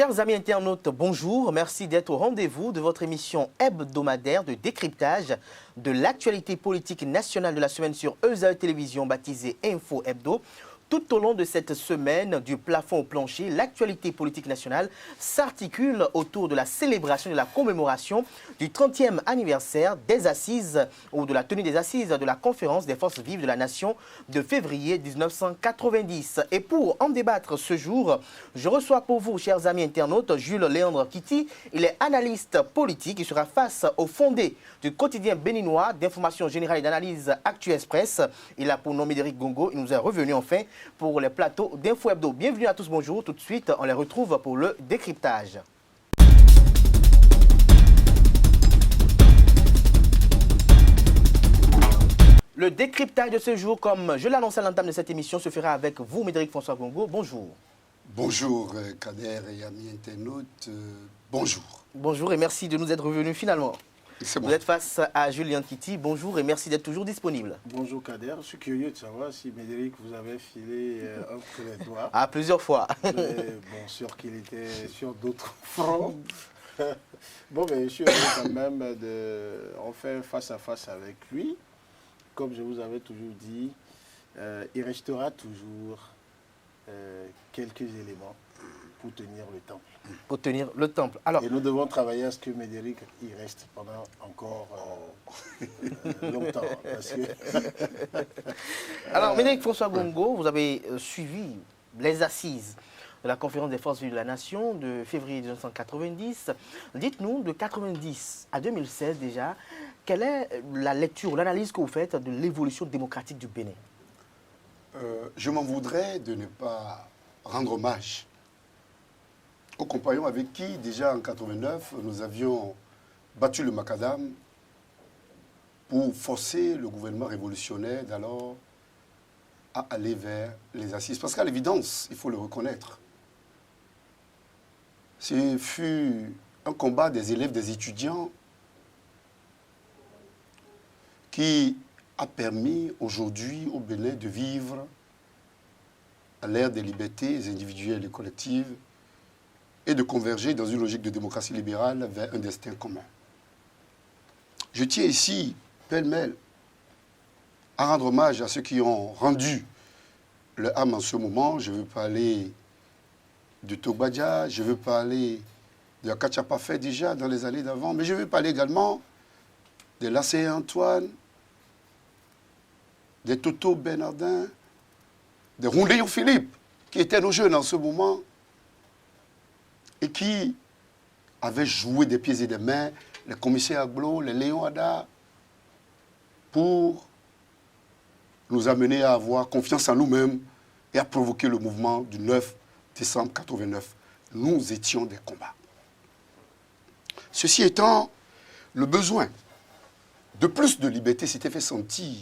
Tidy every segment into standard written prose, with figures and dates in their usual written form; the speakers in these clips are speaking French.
Chers amis internautes, bonjour. Merci d'être au rendez-vous de votre émission hebdomadaire de décryptage de l'actualité politique nationale de la semaine sur ESA Télévision baptisée Info Hebdo. Tout au long de cette semaine, du plafond au plancher, l'actualité politique nationale s'articule autour de la célébration et de la commémoration du 30e anniversaire des assises ou de la tenue des assises de la conférence des forces vives de la nation de février 1990. Et pour en débattre ce jour, je reçois pour vous, chers amis internautes, Jules Léandre Kitty. Il est analyste politique. Il sera face au fondé du quotidien béninois d'information générale et d'analyse Actu Express. Il a pour nom Médéric Gongo. Il nous est revenu enfin pour les plateaux d'Info Hebdo. Bienvenue à tous, bonjour. Tout de suite, on les retrouve pour le décryptage. Le décryptage de ce jour, comme je l'annonçais à l'entame de cette émission, se fera avec vous, Médéric François Gongo. Bonjour. Bonjour Kader et amis internautes, bonjour. Bonjour et merci de nous être revenus finalement. Vous êtes face à Julien Kitty, bonjour et merci d'être toujours disponible. Bonjour Kader, je suis curieux de savoir si Médéric vous avait filé entre les doigts. Ah, plusieurs fois. Bon, sûr qu'il était sur d'autres fronts. Bon, mais je suis heureux quand même on fait face à face avec lui. Comme je vous avais toujours dit, il restera toujours quelques éléments pour tenir le temple. Pour tenir le temple. Alors, et nous devons travailler à ce que Médéric y reste pendant encore longtemps. Parce que alors, Médéric François Gongo, vous avez suivi les assises de la conférence des forces vives de la nation de février 1990. Dites-nous, de 1990 à 2016 déjà, quelle est la lecture, l'analyse que vous faites de l'évolution démocratique du Bénin? Je m'en voudrais de ne pas rendre hommage aux compagnons avec qui, déjà en 1989, nous avions battu le macadam pour forcer le gouvernement révolutionnaire d'alors à aller vers les assises. Parce qu'à l'évidence, il faut le reconnaître, ce fut un combat des élèves, des étudiants qui a permis aujourd'hui au Bénin de vivre à l'ère des libertés individuelles et collectives et de converger dans une logique de démocratie libérale vers un destin commun. Je tiens ici, pêle-mêle, à rendre hommage à ceux qui ont rendu le âme en ce moment. Je veux parler de Togbadja, je veux parler de Akachapafé déjà dans les années d'avant, mais je veux parler également de Lassé Antoine, des Toto Bernardin, de Rondeyo Philippe, qui étaient nos jeunes en ce moment et qui avaient joué des pieds et des mains, les commissaires Aglo, les Léon Ada, pour nous amener à avoir confiance en nous-mêmes et à provoquer le mouvement du 9 décembre 89. Nous étions des combats. Ceci étant, le besoin de plus de liberté s'était fait sentir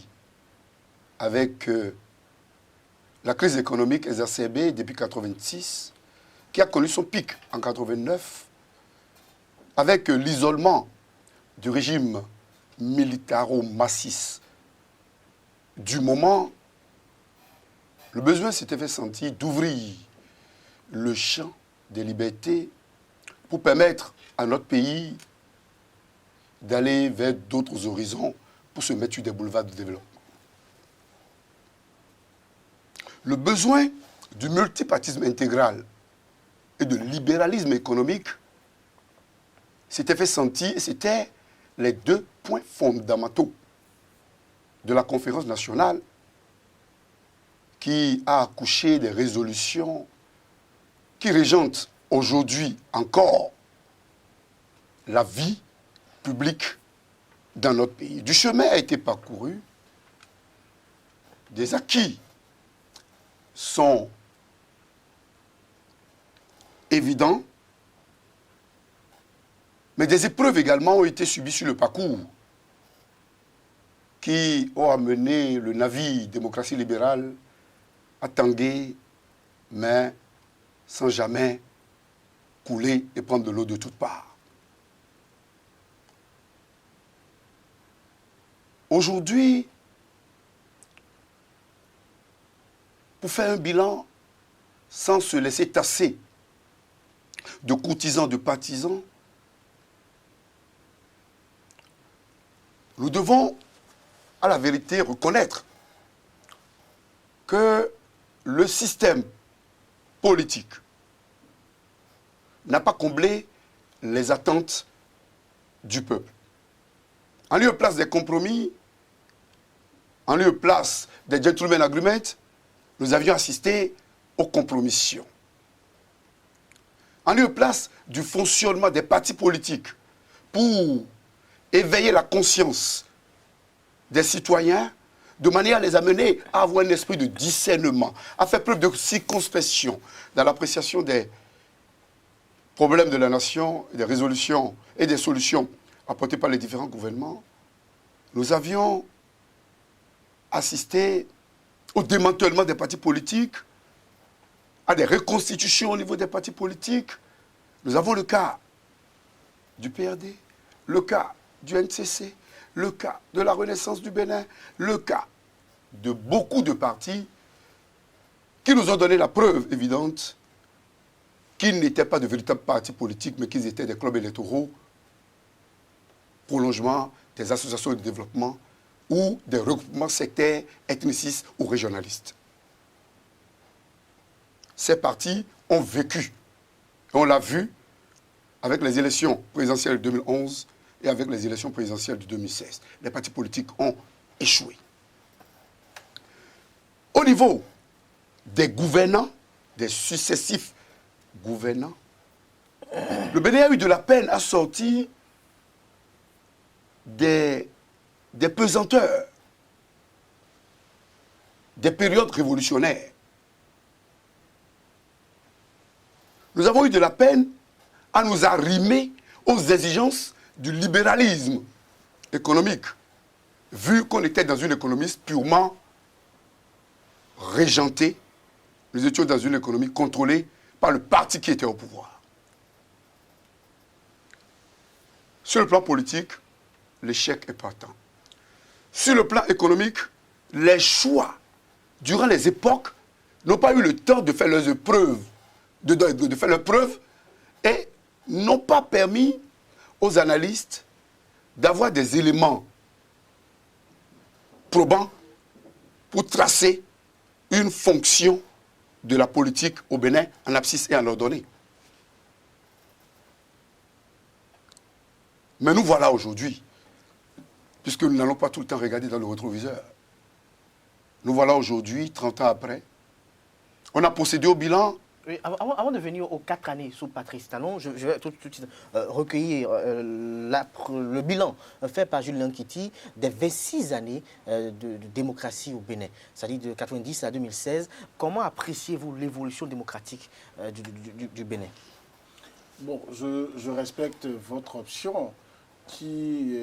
avec la crise économique exacerbée depuis 1986, qui a connu son pic en 1989, avec l'isolement du régime militaro-massiste du moment. Le besoin s'était fait sentir d'ouvrir le champ des libertés pour permettre à notre pays d'aller vers d'autres horizons pour se mettre sur des boulevards de développement. Le besoin du multipartisme intégral et de libéralisme économique s'était fait sentir, et c'était les deux points fondamentaux de la conférence nationale qui a accouché des résolutions qui régentent aujourd'hui encore la vie publique dans notre pays. Du chemin a été parcouru, des acquis sont évidents, mais des épreuves également ont été subies sur le parcours qui ont amené le navire démocratie libérale à tanguer, mais sans jamais couler et prendre de l'eau de toutes parts. Aujourd'hui, pour faire un bilan sans se laisser tasser de courtisans, de partisans, nous devons, à la vérité, reconnaître que le système politique n'a pas comblé les attentes du peuple. En lieu et place des compromis, en lieu et place des gentlemen agreements, nous avions assisté aux compromissions. En lieu et place du fonctionnement des partis politiques pour éveiller la conscience des citoyens de manière à les amener à avoir un esprit de discernement, à faire preuve de circonspection dans l'appréciation des problèmes de la nation, des résolutions et des solutions apportées par les différents gouvernements, nous avions assisté au démantèlement des partis politiques, à des reconstitutions au niveau des partis politiques. Nous avons le cas du PRD, le cas du NCC, le cas de la Renaissance du Bénin, le cas de beaucoup de partis qui nous ont donné la preuve évidente qu'ils n'étaient pas de véritables partis politiques, mais qu'ils étaient des clubs électoraux, prolongement des associations de développement ou des regroupements sectaires, ethnicistes ou régionalistes. Ces partis ont vécu. On l'a vu avec les élections présidentielles de 2011 et avec les élections présidentielles de 2016. Les partis politiques ont échoué. Au niveau des gouvernants, des successifs gouvernants, le Bénin a eu de la peine à sortir des pesanteurs, des périodes révolutionnaires. Nous avons eu de la peine à nous arrimer aux exigences du libéralisme économique, vu qu'on était dans une économie purement régentée. Nous étions dans une économie contrôlée par le parti qui était au pouvoir. Sur le plan politique, l'échec est partant. Sur le plan économique, les choix, durant les époques, n'ont pas eu le temps de faire leurs preuves, de faire leurs preuves, et n'ont pas permis aux analystes d'avoir des éléments probants pour tracer une fonction de la politique au Bénin en abscisse et en ordonnée. Mais nous voilà aujourd'hui, puisque nous n'allons pas tout le temps regarder dans le rétroviseur. Nous voilà aujourd'hui, 30 ans après. On a procédé au bilan. Oui, avant de venir aux 4 années sous Patrice Talon, je vais tout de suite recueillir le bilan fait par Julien Nkiti des 26 années de démocratie au Bénin, c'est-à-dire de 1990 à 2016. Comment appréciez-vous l'évolution démocratique du Bénin? Bon, je respecte votre option qui,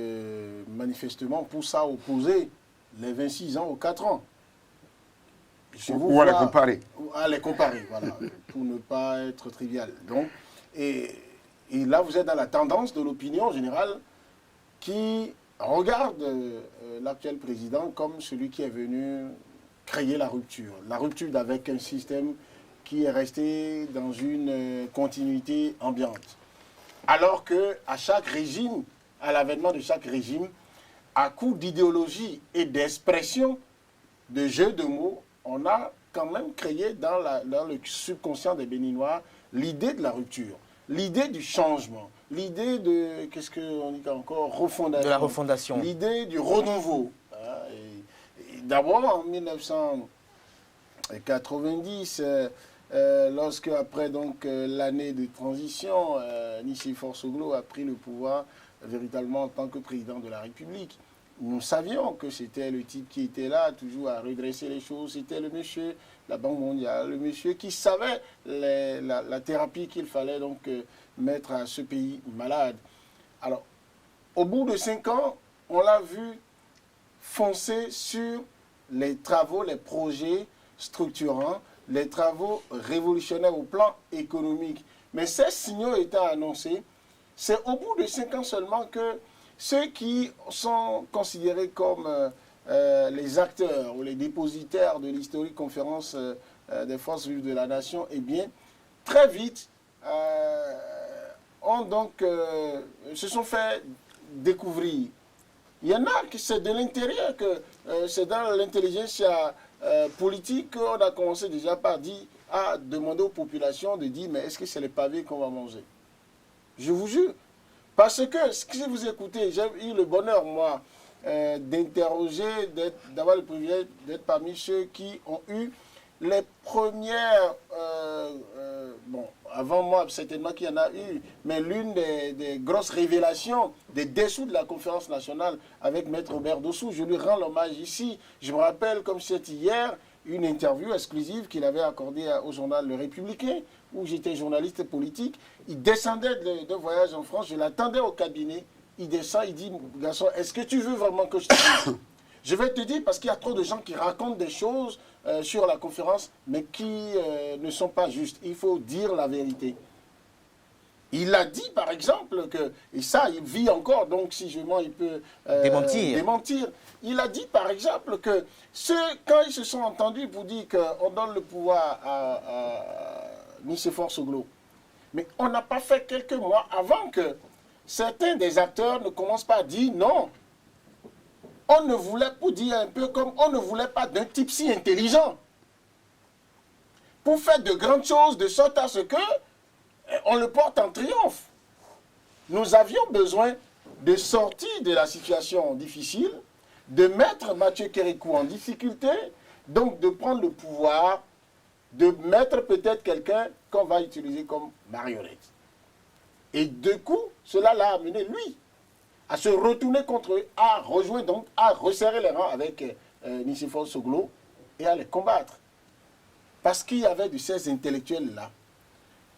manifestement, pousse à opposer les 26 ans aux 4 ans. Ou à les comparer. À les comparer, voilà, pour ne pas être trivial. Donc, et là, vous êtes dans la tendance de l'opinion générale qui regarde l'actuel président comme celui qui est venu créer la rupture. La rupture avec un système qui est resté dans une continuité ambiante. Alors qu'à chaque régime, à l'avènement de chaque régime, à coup d'idéologie et d'expression, de jeux de mots, on a quand même créé dans le subconscient des Béninois l'idée de la rupture, l'idée du changement, l'idée de, qu'est-ce qu'on dit encore, refondation. De la refondation. L'idée du renouveau. D'abord, en 1990, lorsque, après donc l'année de transition, Nicéphore Soglo a pris le pouvoir véritablement en tant que président de la République. Nous savions que c'était le type qui était là, toujours à redresser les choses. C'était le monsieur, la Banque mondiale, le monsieur qui savait la thérapie qu'il fallait donc mettre à ce pays malade. Alors, au bout de 5 ans, on l'a vu foncer sur les travaux, les projets structurants, les travaux révolutionnaires au plan économique. Mais ces signaux étaient annoncés. C'est au bout de 5 ans seulement que ceux qui sont considérés comme les acteurs ou les dépositaires de l'historique conférence des forces vives de la nation, eh bien, très vite, se sont fait découvrir. Il y en a qui c'est de l'intérieur, que c'est dans l'intelligence politique qu'on a commencé déjà par dire, à demander aux populations de dire, mais est-ce que c'est les pavés qu'on va manger? Je vous jure. Parce que, si vous écoutez, j'ai eu le bonheur, moi, d'interroger, d'avoir le privilège d'être parmi ceux qui ont eu les premières, bon, avant moi, certainement qu'il y en a eu, mais l'une des grosses révélations des dessous de la conférence nationale avec Maître Robert Dossou, je lui rends l'hommage ici. Je me rappelle, comme c'était hier, une interview exclusive qu'il avait accordée au journal Le Républicain, où j'étais journaliste politique. Il descendait de voyage en France, je l'attendais au cabinet. Il descend, il dit, garçon, est-ce que tu veux vraiment que je te dise? Je vais te dire parce qu'il y a trop de gens qui racontent des choses sur la conférence, mais qui ne sont pas justes. Il faut dire la vérité. Il a dit, par exemple, que, et ça, il vit encore, donc si je mens, il peut démentir. Il a dit, par exemple, que quand ils se sont entendus pour dire qu'on donne le pouvoir à Nicéphore Soglo, mais on n'a pas fait quelques mois avant que certains des acteurs ne commencent pas à dire non. On ne voulait, pour dire un peu comme, on ne voulait pas d'un type si intelligent pour faire de grandes choses de sorte à ce que on le porte en triomphe. Nous avions besoin de sortir de la situation difficile, de mettre Mathieu Kérékou en difficulté, donc de prendre le pouvoir, de mettre peut-être quelqu'un qu'on va utiliser comme marionnette. Et de coup, cela l'a amené, lui, à se retourner contre eux, à rejoindre donc, à resserrer les rangs avec Nicéphore Soglo et à les combattre. Parce qu'il y avait de ces intellectuels-là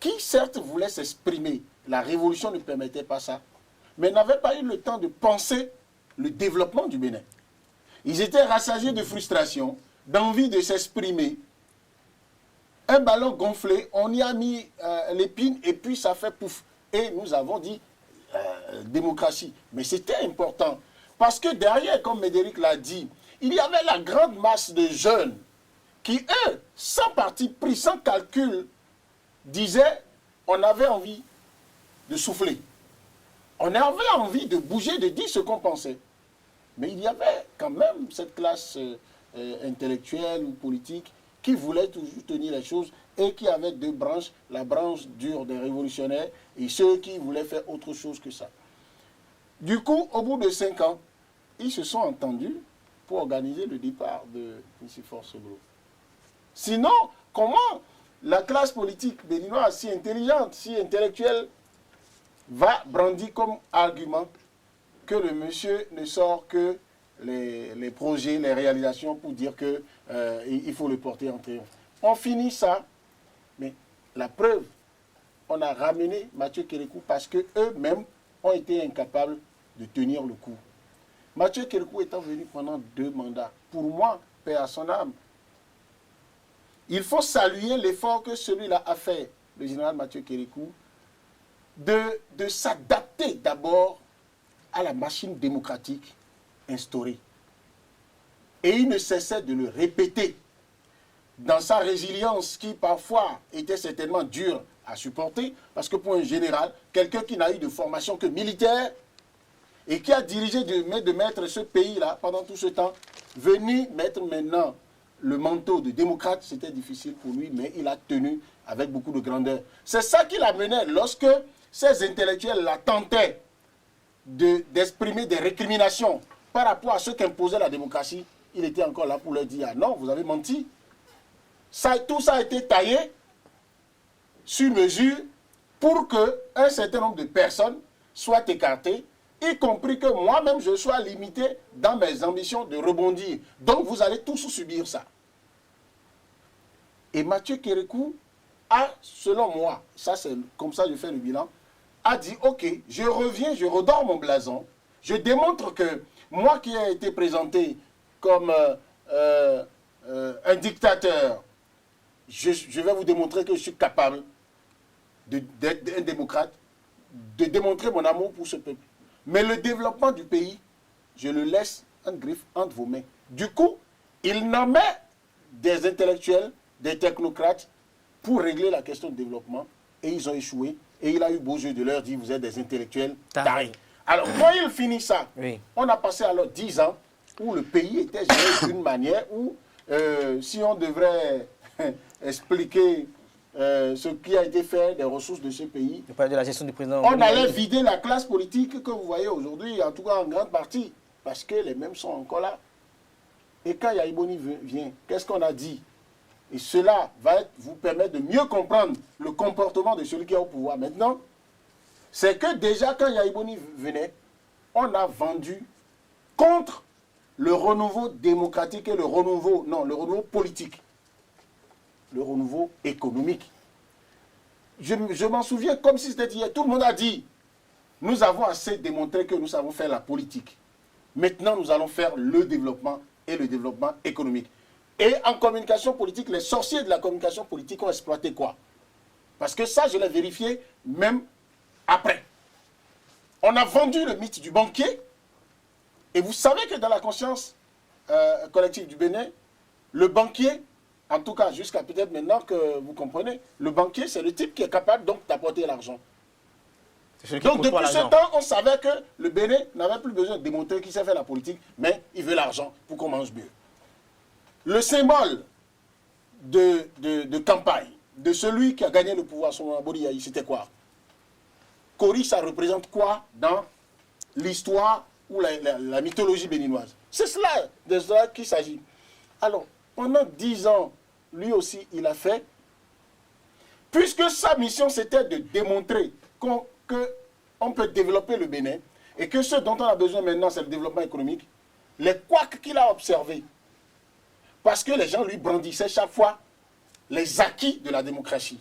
qui certes voulaient s'exprimer. La révolution ne permettait pas ça, mais n'avaient pas eu le temps de penser le développement du Bénin. Ils étaient rassasiés de frustration, d'envie de s'exprimer. Un ballon gonflé, on y a mis l'épine et puis ça fait pouf. Et nous avons dit démocratie. Mais c'était important. Parce que derrière, comme Médéric l'a dit, il y avait la grande masse de jeunes qui, eux, sans parti pris, sans calcul, disaient on avait envie de souffler. On avait envie de bouger, de dire ce qu'on pensait. Mais il y avait quand même cette classe intellectuelle ou politique qui voulait toujours tenir les choses et qui avait deux branches, la branche dure des révolutionnaires et ceux qui voulaient faire autre chose que ça. Du coup, au bout de 5 ans, ils se sont entendus pour organiser le départ de Nicéphore Soglo. Sinon, comment la classe politique béninoise, si intelligente, si intellectuelle, va brandir comme argument que le monsieur ne sort que les projets, les réalisations pour dire qu'il faut le porter en triomphe. On finit ça, mais la preuve, on a ramené Mathieu Kérékou parce qu'eux-mêmes ont été incapables de tenir le coup. Mathieu Kérékou étant venu pendant 2 mandats, pour moi, paix à son âme, il faut saluer l'effort que celui-là a fait, le général Mathieu Kérékou, de s'adapter d'abord à la machine démocratique instaurée. Et il ne cessait de le répéter dans sa résilience qui parfois était certainement dure à supporter, parce que pour un général, quelqu'un qui n'a eu de formation que militaire et qui a dirigé de mettre ce pays-là pendant tout ce temps, venir mettre maintenant le manteau de démocrate, c'était difficile pour lui, mais il a tenu avec beaucoup de grandeur. C'est ça qui l'amenait lorsque ces intellectuels-là tentaient d'exprimer des récriminations par rapport à ce qu'imposait la démocratie. Il était encore là pour leur dire, ah non, vous avez menti. Tout ça a été taillé sur mesure pour qu'un certain nombre de personnes soient écartées, y compris que moi-même je sois limité dans mes ambitions de rebondir. Donc vous allez tous subir ça. Et Mathieu Kérékou a, selon moi, ça c'est comme ça que je fais le bilan, a dit, ok, je reviens, je redors mon blason, je démontre que moi qui ai été présenté comme un dictateur, je vais vous démontrer que je suis capable d'être un démocrate, de démontrer mon amour pour ce peuple. Mais le développement du pays, je le laisse en griffe entre vos mains. Du coup, il nommait des intellectuels, des technocrates pour régler la question du développement et ils ont échoué. et il a eu beau jeu de leur dire, vous êtes des intellectuels tarés. Alors, quand il finit ça, on a passé alors 10 ans où le pays était géré d'une manière où, si on devrait expliquer ce qui a été fait des ressources de ce pays, de la gestion du président, on allait vider la classe politique que vous voyez aujourd'hui, en tout cas en grande partie, parce que les mêmes sont encore là. Et quand Yahya Boni vient, qu'est-ce qu'on a dit? Et cela va vous permettre de mieux comprendre le comportement de celui qui est au pouvoir maintenant. C'est que déjà, quand Yahya Boni venait, on a vendu contre le renouveau démocratique et le renouveau politique, le renouveau économique. Je m'en souviens comme si c'était hier. Tout le monde a dit, nous avons assez démontré que nous savons faire la politique. Maintenant, nous allons faire le développement et le développement économique. Et en communication politique, les sorciers de la communication politique ont exploité quoi? Parce que ça, je l'ai vérifié même après. On a vendu le mythe du banquier. Et vous savez que dans la conscience collective du Bénin, le banquier, en tout cas jusqu'à peut-être maintenant que vous comprenez, le banquier, c'est le type qui est capable donc d'apporter l'argent. Donc depuis ce temps, on savait que le Bénin n'avait plus besoin de démontrer qu'il sait faire la politique, mais il veut l'argent pour qu'on mange mieux. Le symbole de campagne de celui qui a gagné le pouvoir, son Boni Yayi, c'était quoi? Kori, ça représente quoi dans l'histoire ou la mythologie béninoise? C'est cela, de cela qu'il s'agit. Alors, pendant 10 ans, lui aussi, il a fait, puisque sa mission, c'était de démontrer qu'on peut développer le Bénin, et que ce dont on a besoin maintenant, c'est le développement économique, les couacs qu'il a observés, parce que les gens lui brandissaient chaque fois les acquis de la démocratie.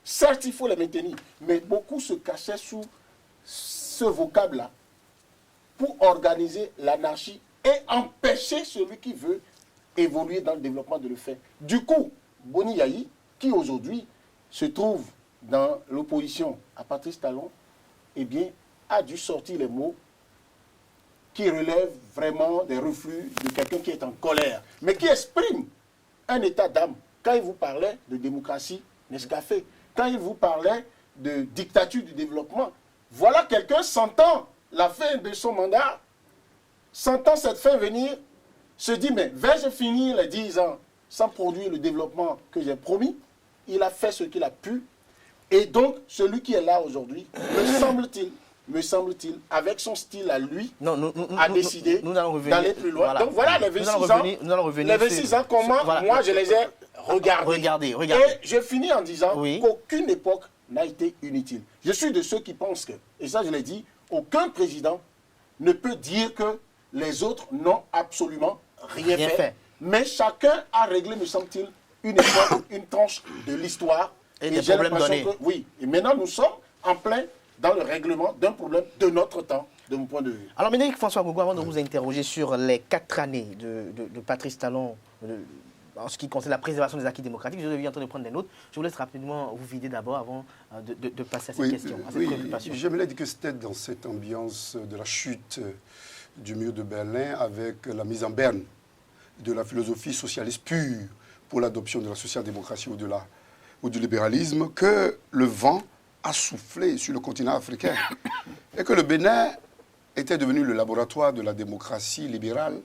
Certes, il faut les maintenir, mais beaucoup se cachaient sous ce vocable-là pour organiser l'anarchie et empêcher celui qui veut évoluer dans le développement de le faire. Du coup, Boni Yayi, qui aujourd'hui se trouve dans l'opposition à Patrice Talon, eh bien, a dû sortir les mots qui relèvent vraiment des reflux de quelqu'un qui est en colère, mais qui exprime un état d'âme. Quand il vous parlait de démocratie, Nescafé, quand il vous parlait de dictature du développement, voilà quelqu'un sentant la fin de son mandat, sentant cette fin venir, se dit, mais vais-je finir les 10 ans sans produire le développement que j'ai promis? Il a fait ce qu'il a pu. Et donc, celui qui est là aujourd'hui, me semble-t-il, avec son style à lui, a décidé d'aller plus loin. Voilà. Donc voilà les 26 ans, comment moi je les ai regardés. Et je finis en disant qu'aucune époque n'a été inutile. Je suis de ceux qui pensent que, et ça je l'ai dit, aucun président ne peut dire que les autres n'ont absolument rien fait. Mais chacun a réglé, me semble-t-il, une époque, une tranche de l'histoire. Et des problèmes donnés. Oui, et maintenant nous sommes en plein dans le règlement d'un problème de notre temps, de mon point de vue. Alors, Médéric François Gogo, avant de vous interroger sur les 4 années de Patrice Talon, en ce qui concerne la préservation des acquis démocratiques, je suis en train de prendre des notes. Je vous laisse rapidement vous vider d'abord avant de passer à cette question, à cette préoccupation. J'aimerais dire que c'était dans cette ambiance de la chute du mur de Berlin avec la mise en berne de la philosophie socialiste pure pour l'adoption de la social-démocratie ou du libéralisme que le vent a soufflé sur le continent africain et que le Bénin était devenu le laboratoire de la démocratie libérale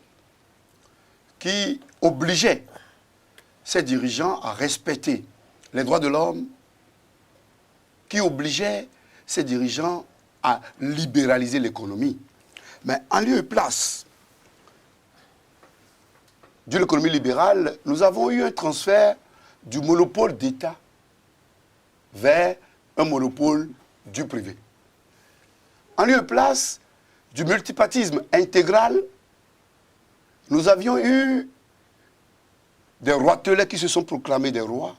qui obligeait ses dirigeants à respecter les droits de l'homme, qui obligeait ses dirigeants à libéraliser l'économie. Mais en lieu et place de l'économie libérale, nous avons eu un transfert du monopole d'État vers un monopole du privé. En lieu et place du multipartisme intégral, nous avions eu des roitelets qui se sont proclamés des rois.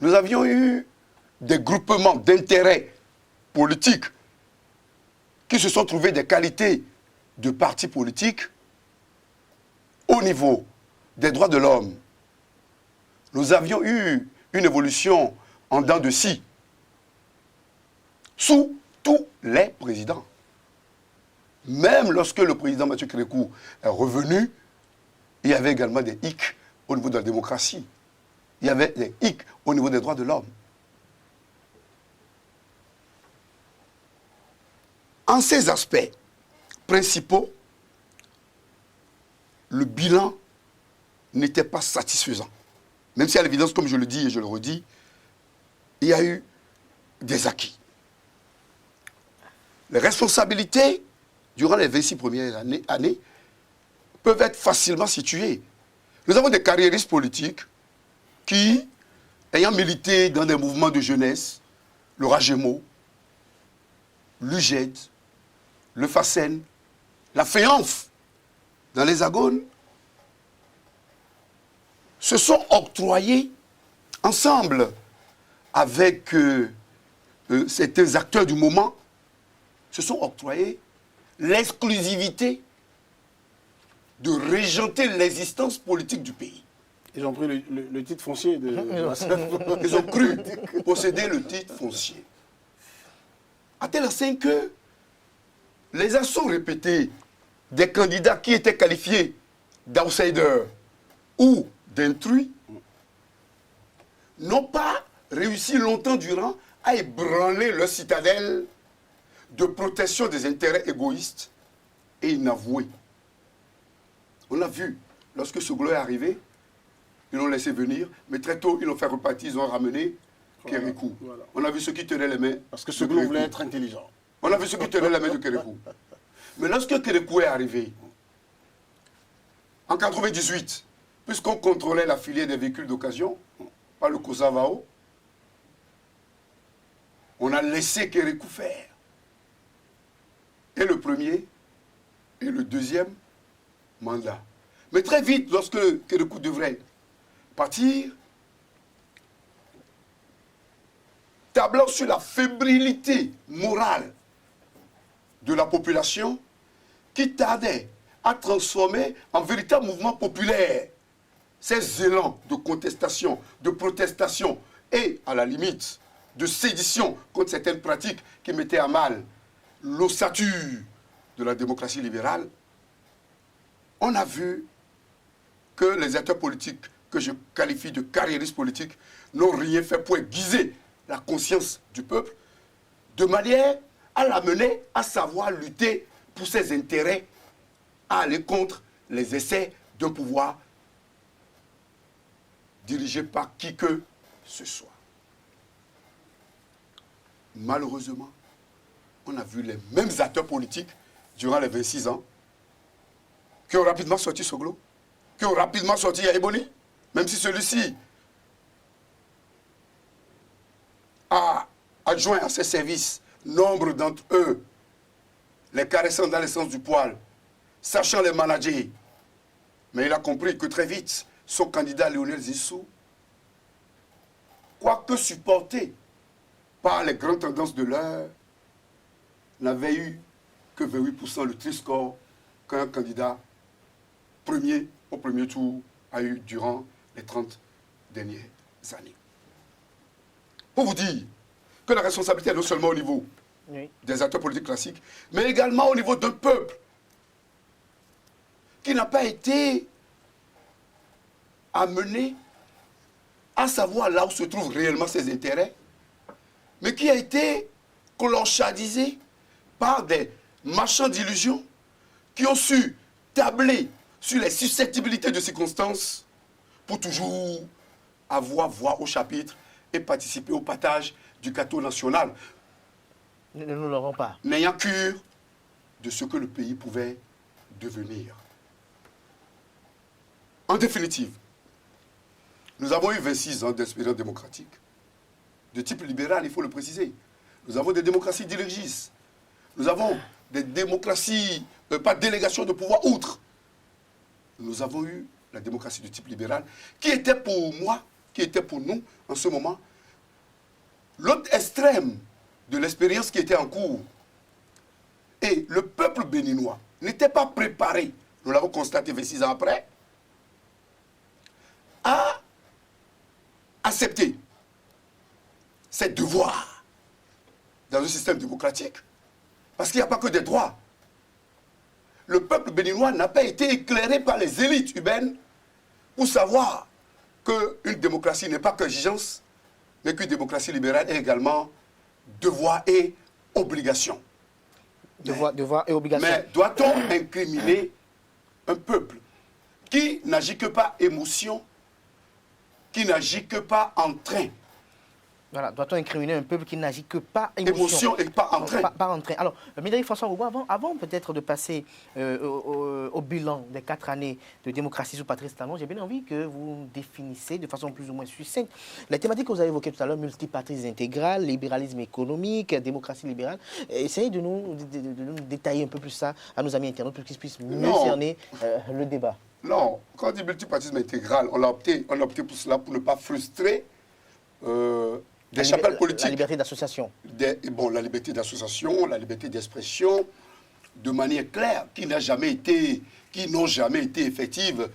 Nous avions eu des groupements d'intérêts politiques qui se sont trouvés des qualités de partis politiques au niveau des droits de l'homme. Nous avions eu une évolution en dents de scie, sous tous les présidents. Même lorsque le président Mathieu Kérékou est revenu, il y avait également des hics au niveau de la démocratie. Il y avait des hics au niveau des droits de l'homme. En ces aspects principaux, le bilan n'était pas satisfaisant. Même si à l'évidence, comme je le dis et je le redis, il y a eu des acquis. Les responsabilités, durant les 26 premières années, peuvent être facilement situées. Nous avons des carriéristes politiques qui, ayant milité dans des mouvements de jeunesse, le Ragemo, l'UGED, le FACEN, la FEANF, dans l'Hexagone, se sont octroyés ensemble avec certains acteurs du moment, se sont octroyés l'exclusivité de régenter l'existence politique du pays. Ils ont pris le titre foncier de Ils ont cru posséder le titre foncier. À tel enseigne que les assauts répétés des candidats qui étaient qualifiés d'outsiders ou d'intrus n'ont pas réussi longtemps durant à ébranler leur citadelle de protection des intérêts égoïstes et inavoués. On a vu, lorsque Soglo est arrivé, ils l'ont laissé venir, mais très tôt, ils l'ont fait repartir, ils ont ramené Kérékou. Voilà. On a vu ceux qui tenaient les mains. Parce que Soglo voulait être intelligent. On a vu ceux qui tenaient les mains de Kérékou. Mais lorsque Kérékou est arrivé, en 1998, puisqu'on contrôlait la filière des véhicules d'occasion par le COSAVAO, on a laissé Kérékou faire. Et le premier et le deuxième mandat. Mais très vite, lorsque Kérékou devrait partir, tablant sur la fébrilité morale de la population qui tardait à transformer en véritable mouvement populaire ces élans de contestation, de protestation et, à la limite, de sédition contre certaines pratiques qui mettaient à mal l'ossature de la démocratie libérale, on a vu que les acteurs politiques que je qualifie de carriéristes politiques n'ont rien fait pour aiguiser la conscience du peuple de manière à l'amener à savoir lutter pour ses intérêts, à aller contre les essais d'un pouvoir dirigé par qui que ce soit. Malheureusement, on a vu les mêmes acteurs politiques durant les 26 ans qui ont rapidement sorti Soglo, qui ont rapidement sorti Yaïboni, même si celui-ci a adjoint à ses services nombre d'entre eux, les caressant dans le sens du poil, sachant les manager. Mais il a compris que très vite, son candidat Lionel Zissou, quoique supporté par les grandes tendances de l'heure, n'avait eu que 28% le triste score qu'un candidat premier au premier tour a eu durant les 30 dernières années. Pour vous dire que la responsabilité est non seulement au niveau des acteurs politiques classiques, mais également au niveau d'un peuple qui n'a pas été amené à savoir là où se trouvent réellement ses intérêts, mais qui a été clochardisé par des marchands d'illusions qui ont su tabler sur les susceptibilités de circonstances pour toujours avoir voix au chapitre et participer au partage du gâteau national. Nous ne l'aurons pas. N'ayant cure de ce que le pays pouvait devenir. En définitive, nous avons eu 26 ans d'expérience démocratique. De type libéral, il faut le préciser. Nous avons des démocraties dirigistes. Nous avons des démocraties, pas de délégation de pouvoir outre. Nous avons eu la démocratie de type libéral, qui était pour moi, qui était pour nous, en ce moment, l'autre extrême de l'expérience qui était en cours. Et le peuple béninois n'était pas préparé, nous l'avons constaté 26 ans après, à accepter ses devoirs dans un système démocratique. Parce qu'il n'y a pas que des droits. Le peuple béninois n'a pas été éclairé par les élites urbaines pour savoir qu'une démocratie n'est pas qu'exigence, mais qu'une démocratie libérale est également devoir et obligation. Devoir et obligation. Mais doit-on incriminer un peuple qui n'agit que par émotion, qui n'agit que par entrain? Voilà, doit-on incriminer un peuple qui n'agit que par Émotion et pas entrain. Par entrain. Alors, Médéric François Roubaud, avant peut-être de passer au bilan des 4 années de démocratie sous Patrice Talon, j'ai bien envie que vous définissiez de façon plus ou moins succincte les thématiques que vous avez évoquées tout à l'heure, multipartisme intégral, libéralisme économique, démocratie libérale. Essayez de nous détailler un peu plus ça à nos amis internautes pour qu'ils puissent mieux cerner le débat. Non, quand on dit multipartisme intégral, on a opté pour cela pour ne pas frustrer des chapelles politiques. La liberté d'association. La liberté d'association, la liberté d'expression, de manière claire, qui n'ont jamais été effectives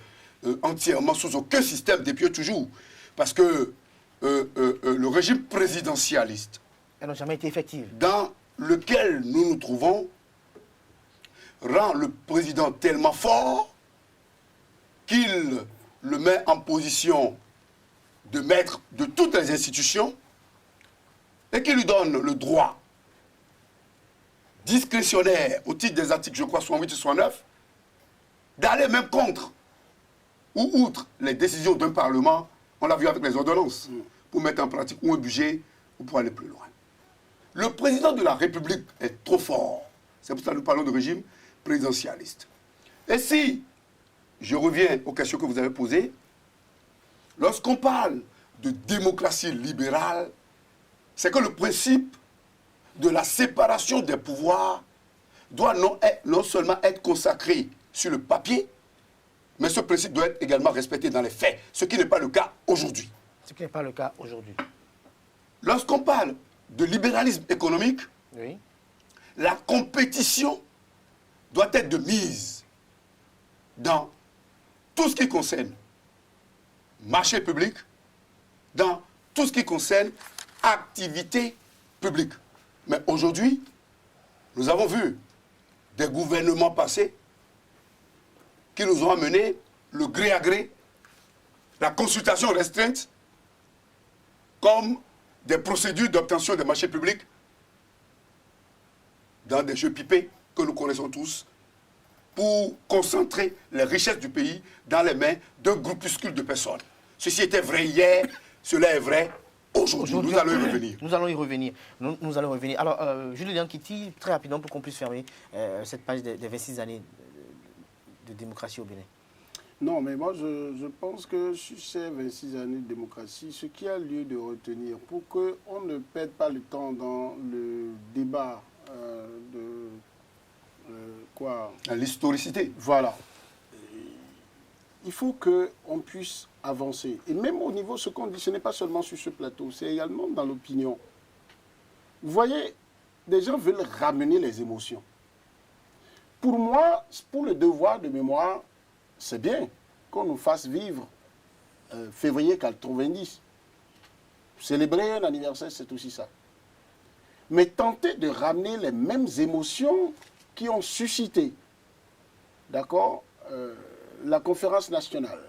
entièrement sous aucun système depuis toujours. Parce que le régime présidentialiste, elles n'ont jamais été effectives, dans lequel nous nous trouvons, rend le président tellement fort qu'il le met en position de maître de toutes les institutions et qui lui donne le droit discrétionnaire au titre des articles, je crois, 68 et 69, d'aller même contre ou outre les décisions d'un Parlement, on l'a vu avec les ordonnances, pour mettre en pratique ou un budget ou pour aller plus loin. Le président de la République est trop fort. C'est pour ça que nous parlons de régime présidentialiste. Et si, je reviens aux questions que vous avez posées, lorsqu'on parle de démocratie libérale, c'est que le principe de la séparation des pouvoirs doit non seulement être consacré sur le papier, mais ce principe doit être également respecté dans les faits, ce qui n'est pas le cas aujourd'hui. Ce qui n'est pas le cas aujourd'hui. Lorsqu'on parle de libéralisme économique, oui, la compétition doit être de mise dans tout ce qui concerne marché public, dans tout ce qui concerne activité publique. Mais aujourd'hui, nous avons vu des gouvernements passés qui nous ont amené le gré à gré, la consultation restreinte, comme des procédures d'obtention des marchés publics dans des jeux pipés que nous connaissons tous, pour concentrer les richesses du pays dans les mains d'un groupuscule de personnes. Ceci était vrai hier, cela est vrai aujourd'hui. Nous allons y revenir. Nous allons y revenir. Nous allons revenir. Alors, Julien Kiti, très rapidement pour qu'on puisse fermer cette page des 26 années de démocratie au Bénin. Non, mais moi, je pense que sur ces 26 années de démocratie, ce qui a lieu de retenir, pour qu'on ne perde pas le temps dans le débat l'historicité. Voilà. Il faut qu'on puisse avancer. Et même au niveau, ce qu'on dit, ce n'est pas seulement sur ce plateau, c'est également dans l'opinion. Vous voyez, des gens veulent ramener les émotions. Pour moi, pour le devoir de mémoire, c'est bien qu'on nous fasse vivre février 90. Célébrer un anniversaire, c'est aussi ça. Mais tenter de ramener les mêmes émotions qui ont suscité, d'accord, la conférence nationale,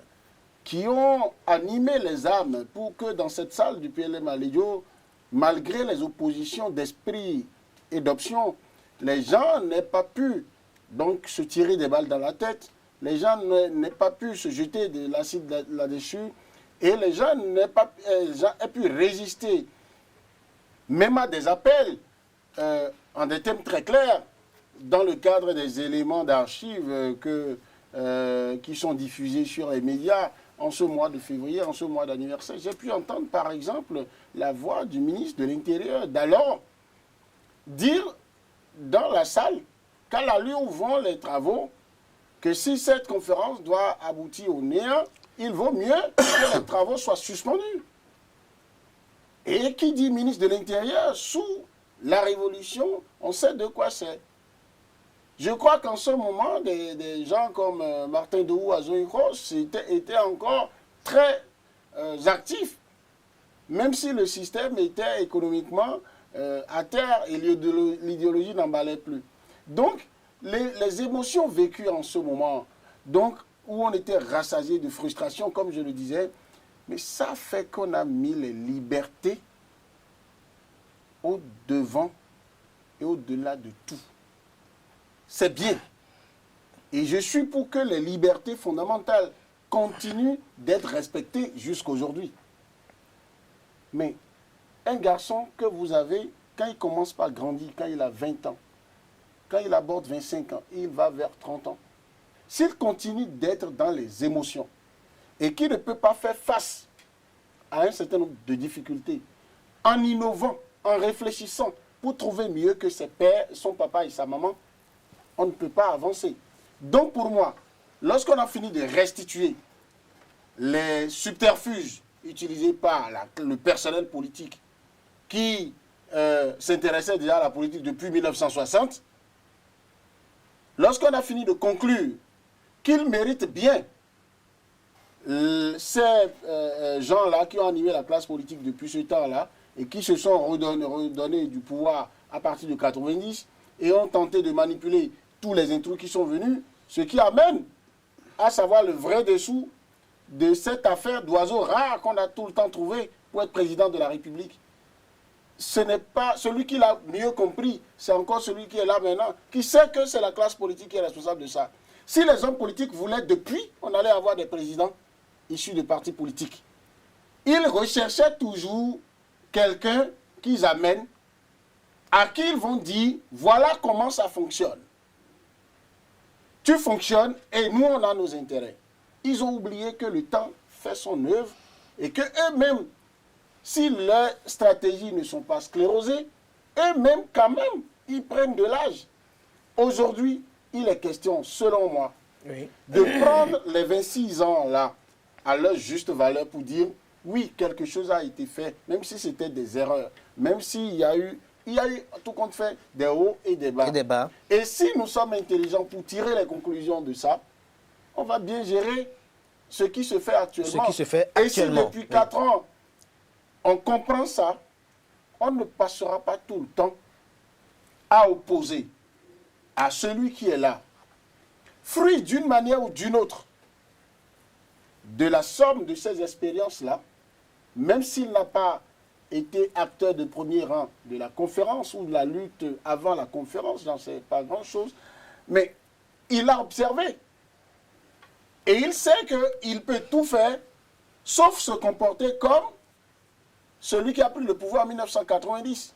qui ont animé les âmes pour que dans cette salle du PLM à Lédio, malgré les oppositions d'esprit et d'options, les gens n'aient pas pu donc se tirer des balles dans la tête, les gens n'aient pas pu se jeter de l'acide là-dessus, et les gens aient pu résister, même à des appels, en des thèmes très clairs, dans le cadre des éléments d'archives qui sont diffusés sur les médias en ce mois de février, en ce mois d'anniversaire. J'ai pu entendre, par exemple, la voix du ministre de l'Intérieur d'alors dire dans la salle, qu'à l'allure où vont les travaux, que si cette conférence doit aboutir au néant, il vaut mieux que les travaux soient suspendus. Et qui dit ministre de l'Intérieur, sous la Révolution, on sait de quoi c'est. Je crois qu'en ce moment, des gens comme Martin Dehou à Zoïkos étaient encore très actifs, même si le système était économiquement à terre et l'idéologie n'emballait plus. Donc, les émotions vécues en ce moment, donc, où on était rassasié de frustration, comme je le disais, mais ça fait qu'on a mis les libertés au devant et au-delà de tout. c'est bien. Et je suis pour que les libertés fondamentales continuent d'être respectées jusqu'aujourd'hui. Mais un garçon que vous avez, quand il commence par grandir, quand il a 20 ans, quand il aborde 25 ans, il va vers 30 ans. S'il continue d'être dans les émotions et qu'il ne peut pas faire face à un certain nombre de difficultés, en innovant, en réfléchissant pour trouver mieux que ses pères, son papa et sa maman, on ne peut pas avancer. Donc pour moi, lorsqu'on a fini de restituer les subterfuges utilisés par le personnel politique qui s'intéressait déjà à la politique depuis 1960, lorsqu'on a fini de conclure qu'ils méritent bien ces gens-là qui ont animé la classe politique depuis ce temps-là et qui se sont redonnés du pouvoir à partir de 90 et ont tenté de manipuler tous les intrus qui sont venus, ce qui amène à savoir le vrai dessous de cette affaire d'oiseau rare qu'on a tout le temps trouvé pour être président de la République. Ce n'est pas celui qui l'a mieux compris, c'est encore celui qui est là maintenant, qui sait que c'est la classe politique qui est responsable de ça. Si les hommes politiques voulaient depuis, on allait avoir des présidents issus de partis politiques. Ils recherchaient toujours quelqu'un qu'ils amènent, à qui ils vont dire, voilà comment ça fonctionne. Tu fonctionnes et nous, on a nos intérêts. Ils ont oublié que le temps fait son œuvre et qu'eux-mêmes, si leurs stratégies ne sont pas sclérosées, eux-mêmes, quand même, ils prennent de l'âge. Aujourd'hui, il est question, selon moi, de prendre les 26 ans là à leur juste valeur pour dire, oui, quelque chose a été fait, même si c'était des erreurs, même s'il y a eu, tout compte fait, des hauts et des bas. Et si nous sommes intelligents pour tirer les conclusions de ça, on va bien gérer ce qui se fait actuellement. Et si depuis 4 ans, on comprend ça, on ne passera pas tout le temps à opposer à celui qui est là, fruit d'une manière ou d'une autre de la somme de ces expériences-là, même s'il n'a pas été acteur de premier rang de la conférence ou de la lutte avant la conférence, j'en sais pas grand-chose, mais il a observé. Et il sait qu'il peut tout faire, sauf se comporter comme celui qui a pris le pouvoir en 1990.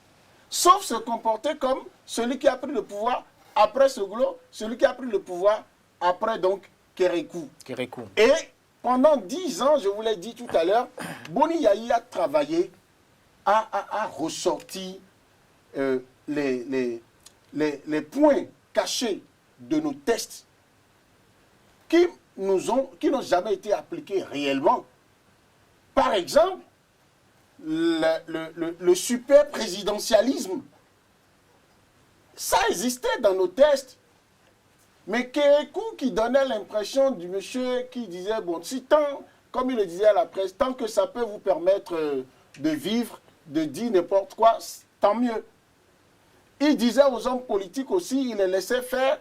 Sauf se comporter comme celui qui a pris le pouvoir après Soglo, celui qui a pris le pouvoir après donc Kérékou. Et pendant 10 ans, je vous l'ai dit tout à l'heure, Boni Yahi a travaillé à ressortir les points cachés de nos tests qui n'ont jamais été appliqués réellement. Par exemple, le super présidentialisme, ça existait dans nos tests. Mais Kérékou qui donnait l'impression du monsieur qui disait, bon, si tant, comme il le disait à la presse, tant que ça peut vous permettre de vivre, de dire n'importe quoi, tant mieux. Il disait aux hommes politiques aussi, il les laissait faire.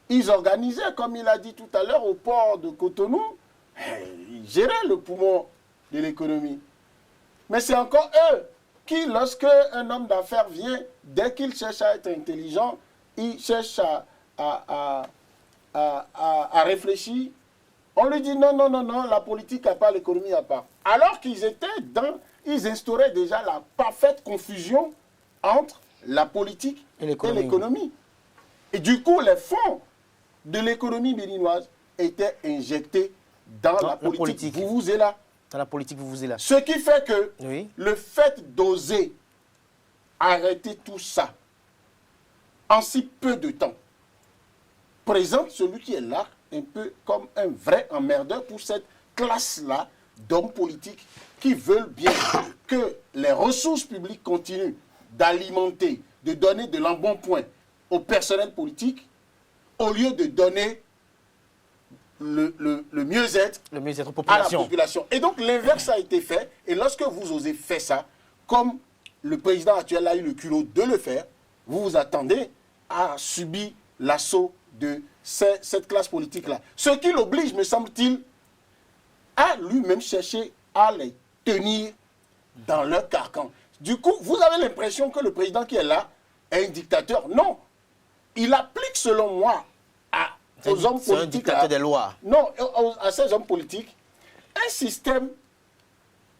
Ils organisaient, comme il a dit tout à l'heure, au port de Cotonou, ils géraient le poumon de l'économie. Mais c'est encore eux qui, lorsque un homme d'affaires vient, dès qu'il cherche à être intelligent, il cherche à réfléchir, on lui dit non, non, non, non, la politique à part, l'économie à part. Alors qu'ils ils instauraient déjà la parfaite confusion entre la politique et l'économie. Et du coup, les fonds de l'économie béninoise étaient injectés dans la politique. Vous vous êtes là. Dans la politique, vous vous êtes là. Ce qui fait que le fait d'oser arrêter tout ça en si peu de temps présente celui qui est là un peu comme un vrai emmerdeur pour cette classe-là d'hommes politiques qui veulent bien que les ressources publiques continuent d'alimenter, de donner de l'embonpoint au personnel politique au lieu de donner le mieux-être à la population. Et donc l'inverse a été fait. Et lorsque vous osez faire ça, comme le président actuel a eu le culot de le faire, vous vous attendez à subir l'assaut de cette classe politique-là. Ce qui l'oblige, me semble-t-il, à lui-même chercher à les tenir dans leur carcan. Du coup, vous avez l'impression que le président qui est là est un dictateur. Non. il applique, selon moi, aux hommes C'est un politiques... dictateur des lois. Non, à ces hommes politiques, un système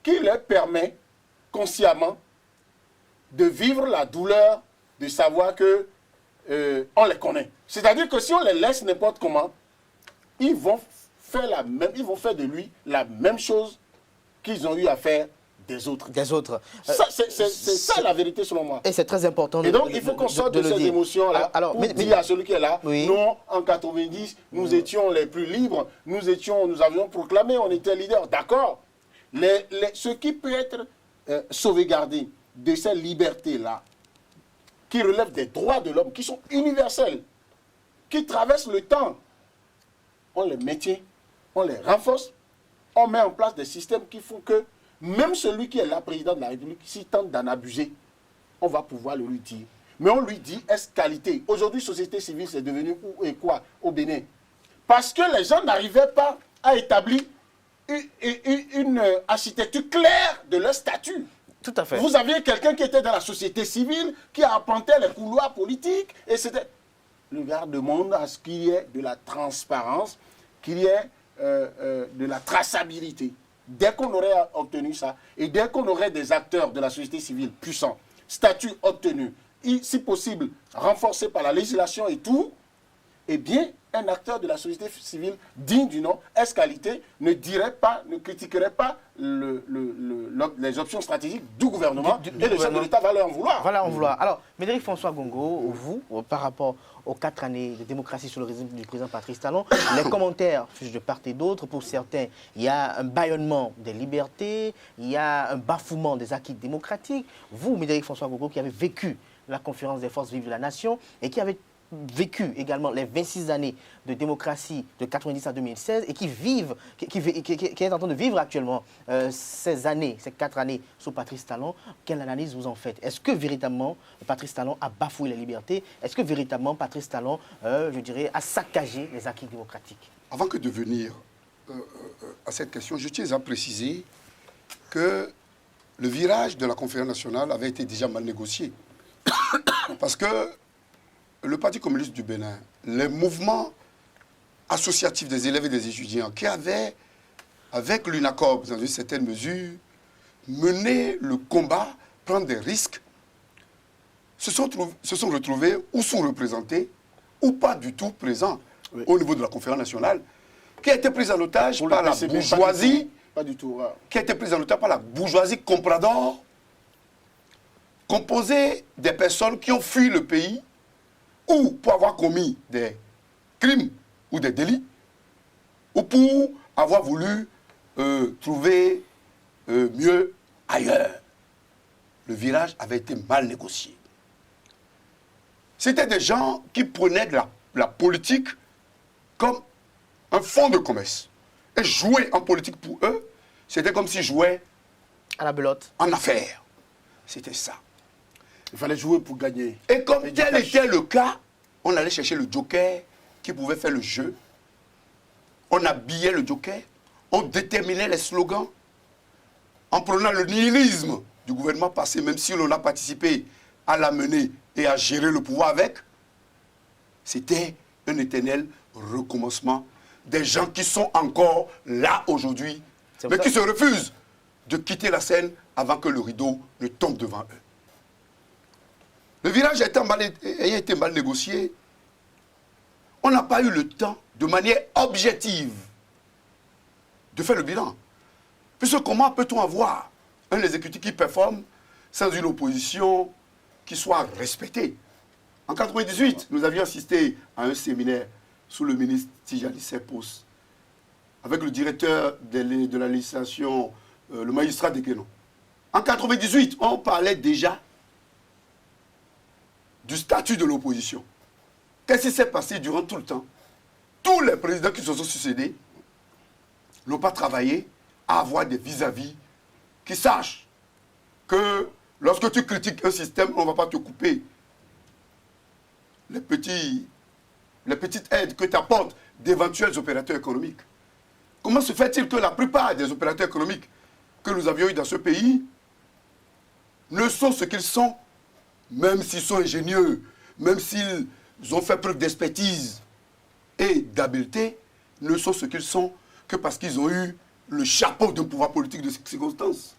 qui leur permet consciemment de vivre la douleur de savoir que on les connaît. C'est-à-dire que si on les laisse n'importe comment, ils vont faire de lui la même chose qu'ils ont eu à faire des autres. Des autres. C'est ça la vérité selon moi. Et c'est très important. Et donc il faut qu'on sorte de ces émotions-là pour dire à celui qui est là, oui. non, en 90, nous étions les plus libres, nous avions proclamé, on était leaders. D'accord. Ce qui peut être sauvegardé de ces libertés-là, qui relèvent des droits de l'homme, qui sont universels, qui traversent le temps, on les maintient, on les renforce, on met en place des systèmes qui font que même celui qui est là, président de la République, s'il tente d'en abuser, on va pouvoir le lui dire. Mais on lui dit, est-ce qualité? Aujourd'hui, société civile, c'est devenu où et quoi au Bénin? Parce que les gens n'arrivaient pas à établir une architecture claire de leur statut. Tout à fait. Vous aviez quelqu'un qui était dans la société civile, qui arpentait les couloirs politiques, et c'était... Le gars demande à ce qu'il y ait de la transparence, qu'il y ait de la traçabilité. Dès qu'on aurait obtenu ça, et dès qu'on aurait des acteurs de la société civile puissants, statut obtenu, si possible renforcé par la législation et tout, eh bien, un acteur de la société civile digne du nom, qualité, ne critiquerait pas les options stratégiques du gouvernement, et le chef de l'État va leur en vouloir. Va leur en vouloir. Alors, Médéric François Gongo, vous, par rapport aux 4 années de démocratie sous le régime du président Patrice Talon, les commentaires fusent de part et d'autre. Pour certains, il y a un bâillonnement des libertés, il y a un bafouement des acquis démocratiques. Vous, Médéric François Gongo, qui avez vécu la conférence des forces vives de la nation et qui avez vécu également les 26 années de démocratie de 90 à 2016 et qui est en train de vivre actuellement ces 4 années sous Patrice Talon, quelle analyse vous en faites? Est-ce que véritablement Patrice Talon a bafoué les libertés? Est-ce que véritablement Patrice Talon, je dirais, a saccagé les acquis démocratiques? Avant que de venir à cette question, je tiens à préciser que le virage de la conférence nationale avait été déjà mal négocié. Parce que le Parti communiste du Bénin, les mouvements associatifs des élèves et des étudiants qui avaient, avec l'UNACOB, dans une certaine mesure, mené le combat, prendre des risques, se sont retrouvés ou sont représentés ou pas du tout présents au niveau de la conférence nationale, qui a été prise en otage par la bourgeoisie, qui a été prise en otage par la bourgeoisie comprador, composée des personnes qui ont fui le pays ou pour avoir commis des crimes ou des délits, ou pour avoir voulu trouver mieux ailleurs. Le virage avait été mal négocié. C'était des gens qui prenaient de la politique comme un fonds de commerce. Et jouer en politique pour eux, c'était comme s'ils jouaient à la belote. En affaires. C'était ça. Il fallait jouer pour gagner. Et comme tel était le cas, on allait chercher le joker qui pouvait faire le jeu. On habillait le joker, on déterminait les slogans en prenant le nihilisme du gouvernement passé, même si l'on a participé à la mener et à gérer le pouvoir avec. C'était un éternel recommencement des gens qui sont encore là aujourd'hui, mais qui se refusent de quitter la scène avant que le rideau ne tombe devant eux. Le virage ayant été mal négocié, on n'a pas eu le temps, de manière objective, de faire le bilan. Puisque comment peut-on avoir un exécutif qui performe sans une opposition qui soit respectée? En 1998, nous avions assisté à un séminaire sous le ministre Tijani Sepos, avec le directeur de la législation, le magistrat de Guénon. En 1998, on parlait déjà du statut de l'opposition. Qu'est-ce qui s'est passé durant tout le temps? Tous les présidents qui se sont succédés n'ont pas travaillé à avoir des vis-à-vis qui sachent que lorsque tu critiques un système, on ne va pas te couper les petites aides que tu apportes d'éventuels opérateurs économiques. Comment se fait-il que la plupart des opérateurs économiques que nous avions eu dans ce pays ne sont ce qu'ils sont, même s'ils sont ingénieux, même s'ils ont fait preuve d'expertise et d'habileté ne sont ce qu'ils sont que parce qu'ils ont eu le chapeau d'un pouvoir politique de circonstance.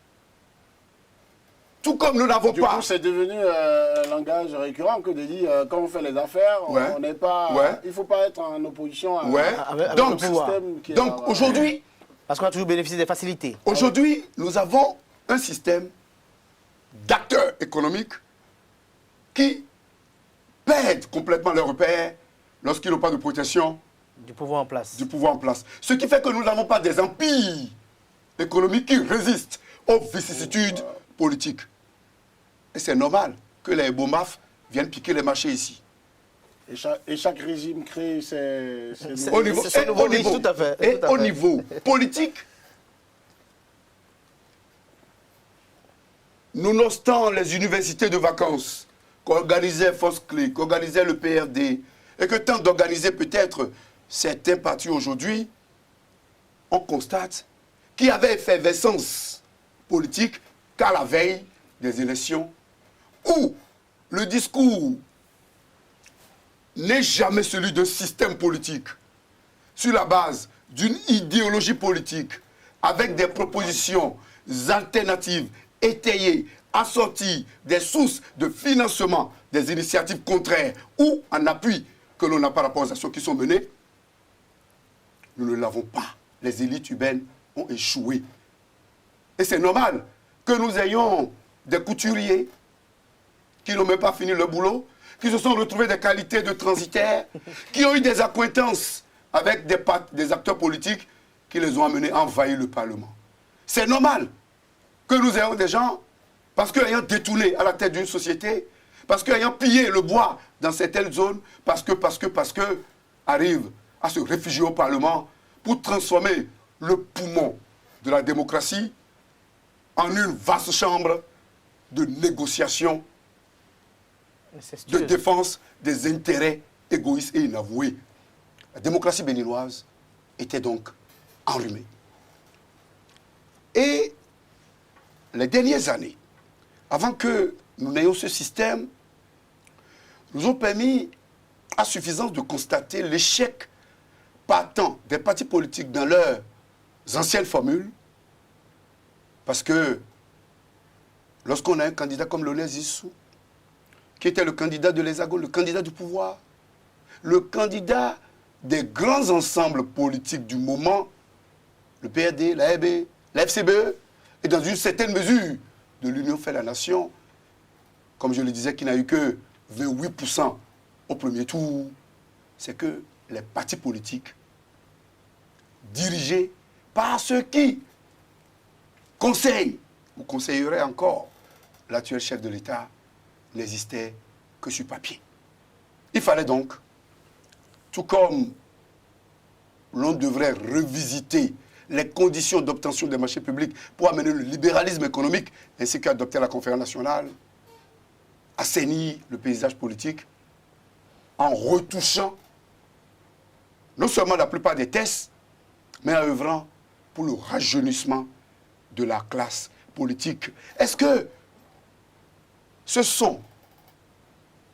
Tout comme nous n'avons pas... Du coup, c'est devenu un langage récurrent que de dire quand on fait les affaires, on n'est pas... Il ne faut pas être en opposition à, avec donc, le pouvoir. Donc aujourd'hui... Parce qu'on a toujours bénéficié des facilités. Aujourd'hui, nous avons un système d'acteurs économiques qui perdent complètement leurs repères lorsqu'ils n'ont pas de protection du pouvoir en place. Ce qui fait que nous n'avons pas des empires économiques qui résistent aux vicissitudes politiques. Et c'est normal que les BOMAF viennent piquer les marchés ici. Et chaque régime crée ses au niveau politique, nonobstant les universités de vacances qu'organisait Force Clé, qu'organisait le PRD, et que tant d'organiser peut-être certains partis aujourd'hui, on constate qu'il y avait effervescence politique qu'à la veille des élections, où le discours n'est jamais celui d'un système politique, sur la base d'une idéologie politique, avec des propositions alternatives, étayées, assorties des sources de financement des initiatives contraires ou en appui que l'on n'a par rapport aux actions qui sont menées. Nous ne l'avons pas. Les élites urbaines ont échoué. Et c'est normal que nous ayons des couturiers qui n'ont même pas fini le boulot, qui se sont retrouvés des qualités de transitaires, qui ont eu des accointances avec des acteurs politiques qui les ont amenés à envahir le Parlement. C'est normal que nous ayons des gens, parce qu'ayant détourné à la tête d'une société, parce qu'ayant pillé le bois dans certaines zones, parce que arrivent à se réfugier au Parlement pour transformer le poumon de la démocratie en une vaste chambre de négociation, de défense des intérêts égoïstes et inavoués. La démocratie béninoise était donc enrhumée. Et les dernières années, avant que nous n'ayons ce système, nous ont permis à suffisance de constater l'échec partant des partis politiques dans leurs anciennes formules, parce que lorsqu'on a un candidat comme Lionel Zissou, qui était le candidat de l'Hexagone, le candidat du pouvoir, le candidat des grands ensembles politiques du moment, le PRD, la RB, la FCBE, et dans une certaine mesure de l'Union fait la nation, comme je le disais, qui n'a eu que 28% au premier tour, c'est que les partis politiques dirigés par ceux qui conseillent ou conseilleraient encore l'actuel chef de l'État n'existaient que sur papier. Il fallait donc, tout comme l'on devrait revisiter les conditions d'obtention des marchés publics pour amener le libéralisme économique, ainsi qu'adopter la conférence nationale, assainir le paysage politique en retouchant non seulement la plupart des tests, mais en œuvrant pour le rajeunissement de la classe politique. Est-ce que ce sont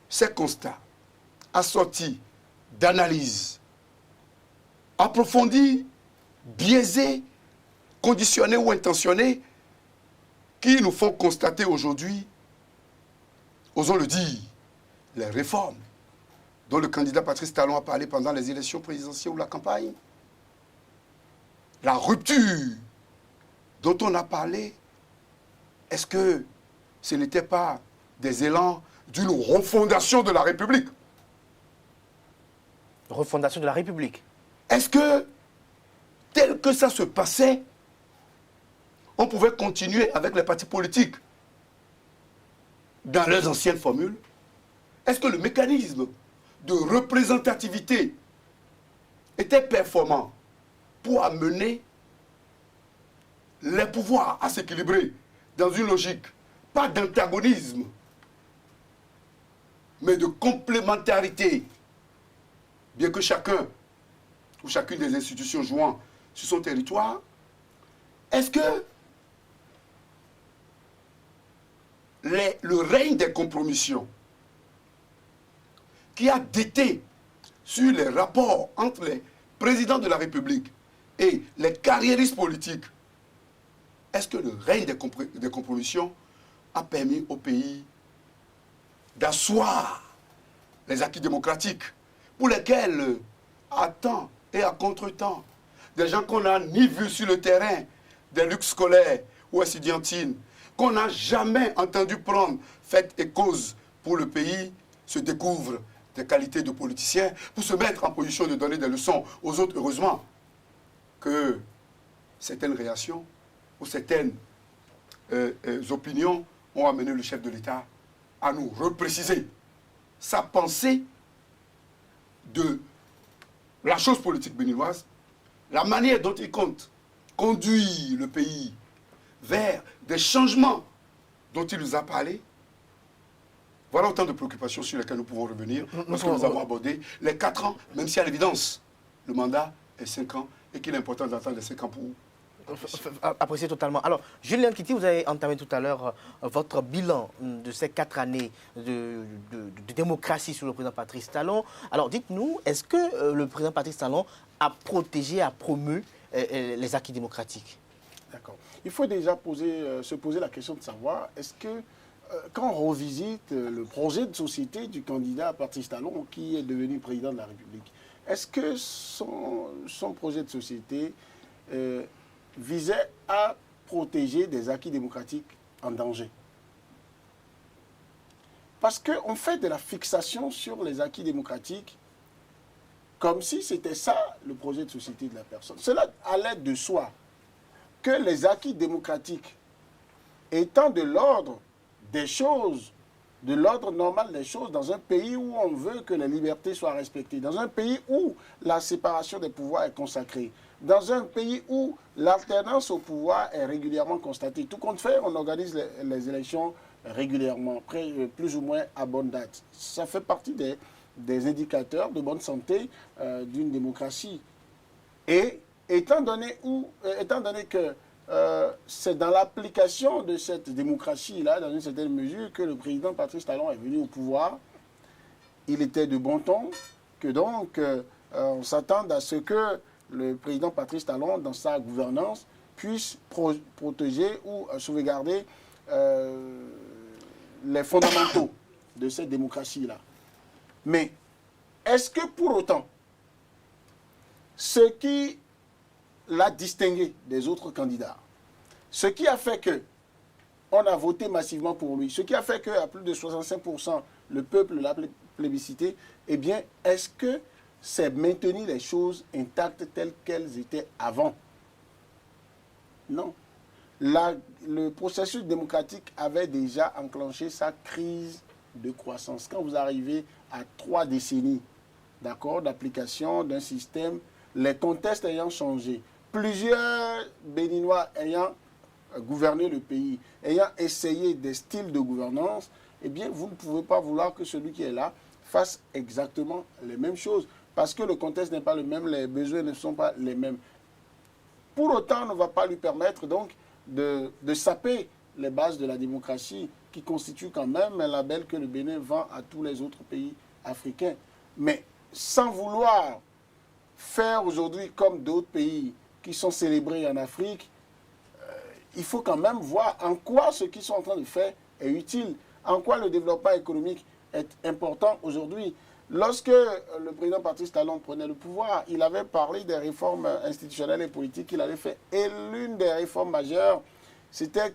ces constats assortis d'analyses approfondies, biaisées, conditionnées ou intentionnées qui nous font constater aujourd'hui, osons le dire, les réformes dont le candidat Patrice Talon a parlé pendant les élections présidentielles ou la campagne, la rupture dont on a parlé, est-ce que ce n'était pas des élans d'une refondation de la République? Refondation de la République. Est-ce que, tel que ça se passait, on pouvait continuer avec les partis politiques dans leurs anciennes formules? Est-ce que le mécanisme de représentativité était performant pour amener les pouvoirs à s'équilibrer dans une logique, pas d'antagonisme, mais de complémentarité, bien que chacun ou chacune des institutions jouant sur son territoire? Est-ce que le règne des compromissions qui a dété sur les rapports entre les présidents de la République et les carriéristes politiques, est-ce que le règne des compromissions a permis au pays d'asseoir les acquis démocratiques pour lesquels, à temps et à contre-temps, des gens qu'on n'a ni vus sur le terrain, des luttes scolaires ou étudiantines, qu'on n'a jamais entendu prendre fait et cause pour le pays, se découvrent des qualités de politiciens pour se mettre en position de donner des leçons aux autres. Heureusement que certaines réactions ou certaines opinions ont amené le chef de l'État à nous repréciser sa pensée de la chose politique béninoise, la manière dont il compte conduire le pays vers des changements dont il nous a parlé. Voilà autant de préoccupations sur lesquelles nous pouvons revenir, parce que nous avons abordé les 4 ans, même si à l'évidence, le mandat est 5 ans et qu'il est important d'attendre les 5 ans pour apprécié totalement. Alors, Julien Kiti, vous avez entamé tout à l'heure votre bilan de ces 4 années de démocratie sous le président Patrice Talon. Alors, dites-nous, est-ce que le président Patrice Talon a protégé, a promu les acquis démocratiques? D'accord. Il faut déjà se poser la question de savoir, est-ce que, quand on revisite le projet de société du candidat Patrice Talon, qui est devenu président de la République, est-ce que son projet de société visait à protéger des acquis démocratiques en danger? Parce qu'on fait de la fixation sur les acquis démocratiques comme si c'était ça le projet de société de la personne. Cela allait de soi que les acquis démocratiques étant de l'ordre des choses, de l'ordre normal des choses, dans un pays où on veut que les libertés soient respectées, dans un pays où la séparation des pouvoirs est consacrée, dans un pays où l'alternance au pouvoir est régulièrement constatée. Tout compte fait, on organise les élections régulièrement, plus ou moins à bonne date. Ça fait partie des indicateurs de bonne santé d'une démocratie. Et étant donné que c'est dans l'application de cette démocratie-là, dans une certaine mesure, que le président Patrice Talon est venu au pouvoir, il était de bon ton que donc on s'attende à ce que le président Patrice Talon, dans sa gouvernance, puisse protéger ou sauvegarder les fondamentaux de cette démocratie-là. Mais est-ce que pour autant, ce qui l'a distingué des autres candidats, ce qui a fait que on a voté massivement pour lui, ce qui a fait qu'à plus de 65%, le peuple l'a plébiscité, eh bien, est-ce que c'est maintenir les choses intactes telles qu'elles étaient avant? Non. Le processus démocratique avait déjà enclenché sa crise de croissance. Quand vous arrivez à 3 décennies, d'accord, d'application d'un système, les contextes ayant changé, plusieurs Béninois ayant gouverné le pays, ayant essayé des styles de gouvernance, eh bien, vous ne pouvez pas vouloir que celui qui est là fasse exactement les mêmes choses. Parce que le contexte n'est pas le même, les besoins ne sont pas les mêmes. Pour autant, on ne va pas lui permettre donc de saper les bases de la démocratie qui constituent quand même un label que le Bénin vend à tous les autres pays africains. Mais sans vouloir faire aujourd'hui comme d'autres pays qui sont célébrés en Afrique, il faut quand même voir en quoi ce qu'ils sont en train de faire est utile, en quoi le développement économique est important aujourd'hui. Lorsque le président Patrice Talon prenait le pouvoir, il avait parlé des réformes institutionnelles et politiques qu'il avait fait. Et l'une des réformes majeures, c'était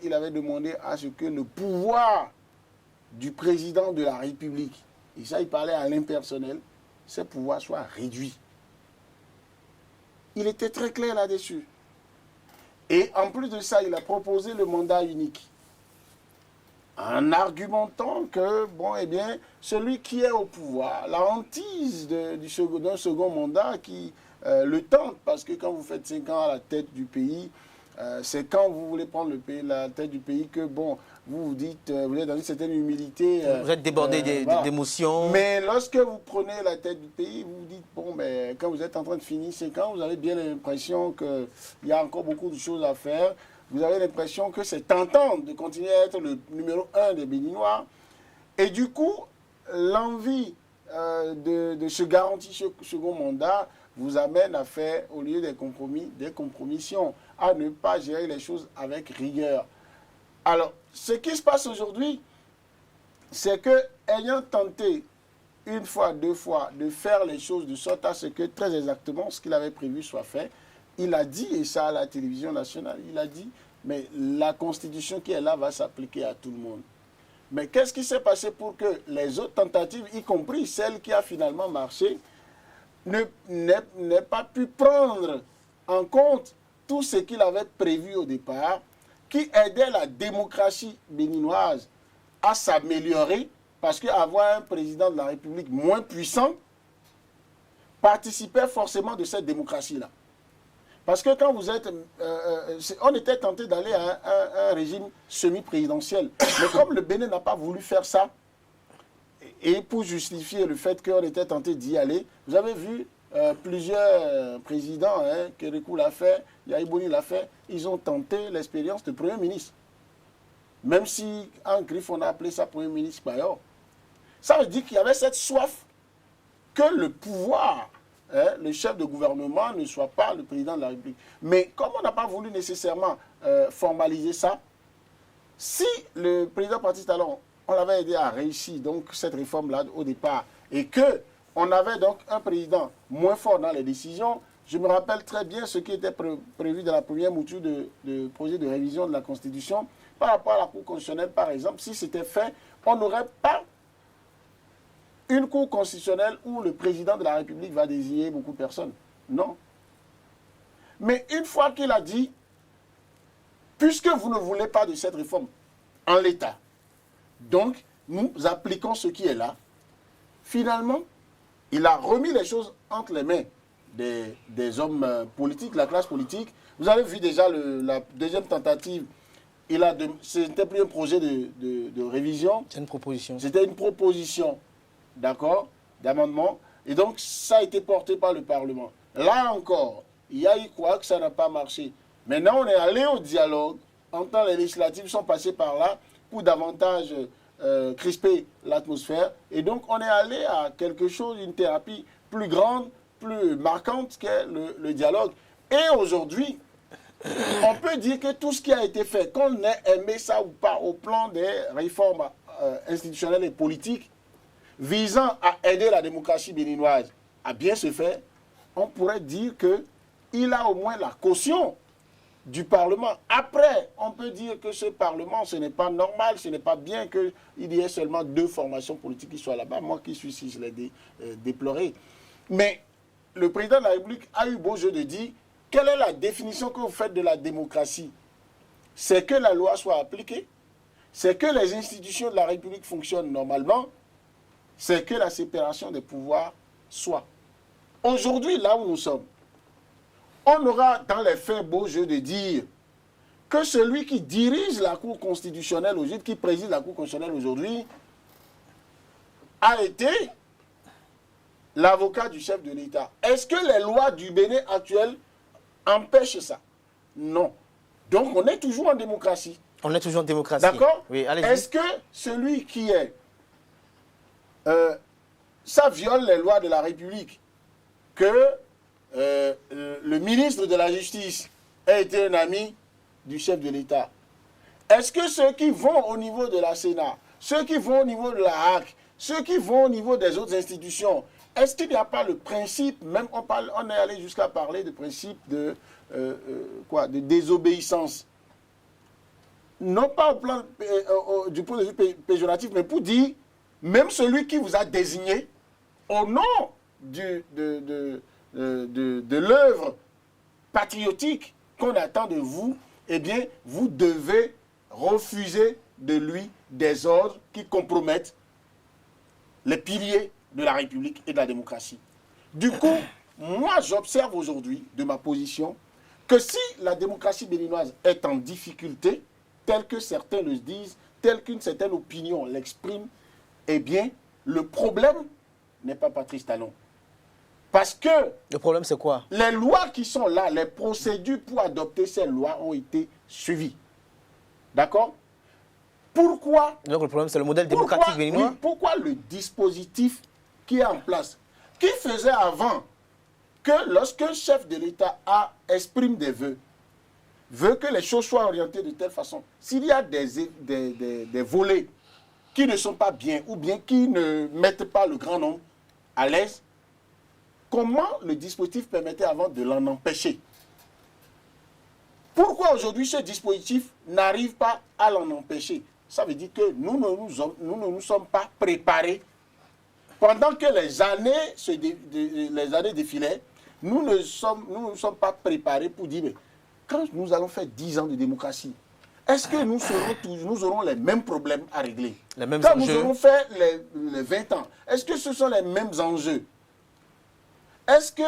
il avait demandé à ce que le pouvoir du président de la République, et ça il parlait à l'impersonnel, ses pouvoirs soient réduits. Il était très clair là-dessus. Et en plus de ça, il a proposé le mandat unique, en argumentant que, bon, eh bien, celui qui est au pouvoir, la hantise d'un second mandat qui le tente, parce que quand vous faites 5 ans à la tête du pays, c'est quand vous voulez prendre la tête du pays que, bon, vous dites, vous êtes dans une certaine humilité. Vous êtes débordé d'émotions. Mais lorsque vous prenez la tête du pays, vous vous dites, bon, mais quand vous êtes en train de finir 5 ans, vous avez bien l'impression qu'il y a encore beaucoup de choses à faire. Vous avez l'impression que c'est tentant de continuer à être le numéro 1 des Béninois. Et du coup, l'envie de se garantir ce second mandat vous amène à faire, au lieu des compromis, des compromissions, à ne pas gérer les choses avec rigueur. Alors, ce qui se passe aujourd'hui, c'est que, ayant tenté une fois, deux fois, de faire les choses de sorte à ce que très exactement ce qu'il avait prévu soit fait, il a dit, et ça à la télévision nationale, il a dit, mais la constitution qui est là va s'appliquer à tout le monde. Mais qu'est-ce qui s'est passé pour que les autres tentatives, y compris celle qui a finalement marché, n'aient pas pu prendre en compte tout ce qu'il avait prévu au départ, qui aidait la démocratie béninoise à s'améliorer, parce qu'avoir un président de la République moins puissant participait forcément de cette démocratie-là. Parce que quand vous êtes... on était tenté d'aller à un régime semi-présidentiel. Mais comme le Bénin n'a pas voulu faire ça, et pour justifier le fait qu'on était tenté d'y aller, vous avez vu plusieurs présidents, Kérékou l'a fait, Yaïbouni l'a fait, ils ont tenté l'expérience de Premier ministre. Même si en griffe on a appelé ça Premier ministre Bayor. Ça veut dire qu'il y avait cette soif que le pouvoir, le chef de gouvernement ne soit pas le président de la République. Mais comme on n'a pas voulu nécessairement formaliser ça, si le président Patrice Talon, on l'avait aidé à réussir donc cette réforme-là au départ, et qu'on avait donc un président moins fort dans les décisions, je me rappelle très bien ce qui était prévu dans la première mouture de projet de révision de la Constitution par rapport à la Cour constitutionnelle, par exemple. Si c'était fait, on n'aurait pas une Cour constitutionnelle où le président de la République va désigner beaucoup de personnes. Non. Mais une fois qu'il a dit, puisque vous ne voulez pas de cette réforme en l'état, donc nous appliquons ce qui est là, finalement, il a remis les choses entre les mains des hommes politiques, la classe politique. Vous avez vu déjà la deuxième tentative, c'était plus un projet de révision. C'est une proposition. C'était une proposition, d'accord, d'amendement. Et donc, ça a été porté par le Parlement. Là encore, il y a eu quoi que ça n'a pas marché. Maintenant, on est allé au dialogue. En temps, les législatives sont passées par là pour davantage crisper l'atmosphère. Et donc, on est allé à quelque chose, une thérapie plus grande, plus marquante qu'est le dialogue. Et aujourd'hui, on peut dire que tout ce qui a été fait, qu'on ait aimé ça ou pas, au plan des réformes institutionnelles et politiques, visant à aider la démocratie béninoise à bien se faire, on pourrait dire qu'il a au moins la caution du Parlement. Après, on peut dire que ce Parlement, ce n'est pas normal, ce n'est pas bien qu'il y ait seulement 2 formations politiques qui soient là-bas. Moi qui suis ici, je l'ai déploré. Mais le président de la République a eu beau jeu de dire, quelle est la définition que vous faites de la démocratie? C'est que la loi soit appliquée, c'est que les institutions de la République fonctionnent normalement, c'est que la séparation des pouvoirs soit. Aujourd'hui, là où nous sommes, on aura dans les faits beau jeu de dire que celui qui dirige la Cour constitutionnelle aujourd'hui, qui préside la Cour constitutionnelle aujourd'hui, a été l'avocat du chef de l'État. Est-ce que les lois du Bénin actuel empêchent ça? Non. Donc on est toujours en démocratie. On est toujours en démocratie. D'accord? Oui, allez-y. Est-ce que celui qui est... ça viole les lois de la République que le ministre de la Justice a été un ami du chef de l'État? Est-ce que ceux qui vont au niveau de la Sénat, ceux qui vont au niveau de la HAC, ceux qui vont au niveau des autres institutions, est-ce qu'il n'y a pas le principe, même on est allé jusqu'à parler de principe de désobéissance? Non pas au plan, du point de vue péjoratif, mais pour dire, même celui qui vous a désigné, au nom de l'œuvre patriotique qu'on attend de vous, eh bien, vous devez refuser de lui des ordres qui compromettent les piliers de la République et de la démocratie. Du coup, moi, j'observe aujourd'hui, de ma position, que si la démocratie béninoise est en difficulté, tel que certains le disent, tel qu'une certaine opinion l'exprime, eh bien, le problème n'est pas Patrice Talon. Parce que... Le problème, c'est quoi? Les lois qui sont là, les procédures pour adopter ces lois ont été suivies. D'accord? pourquoi... Donc le problème, c'est le modèle démocratique béninois. Oui, pourquoi le dispositif qui est en place, qui faisait avant que lorsqu'un chef de l'État exprime des vœux, veut que les choses soient orientées de telle façon, s'il y a des volets qui ne sont pas bien ou bien qui ne mettent pas le grand nombre à l'aise, comment le dispositif permettait avant de l'en empêcher? Pourquoi aujourd'hui ce dispositif n'arrive pas à l'en empêcher? Ça veut dire que nous ne nous sommes pas préparés. Pendant que les années défilaient, nous ne sommes pas préparés pour dire, mais quand nous allons faire 10 ans de démocratie, est-ce que nous aurons les mêmes problèmes à régler? Les mêmes quand enjeux. nous aurons fait les 20 ans, est-ce que ce sont les mêmes enjeux? Est-ce que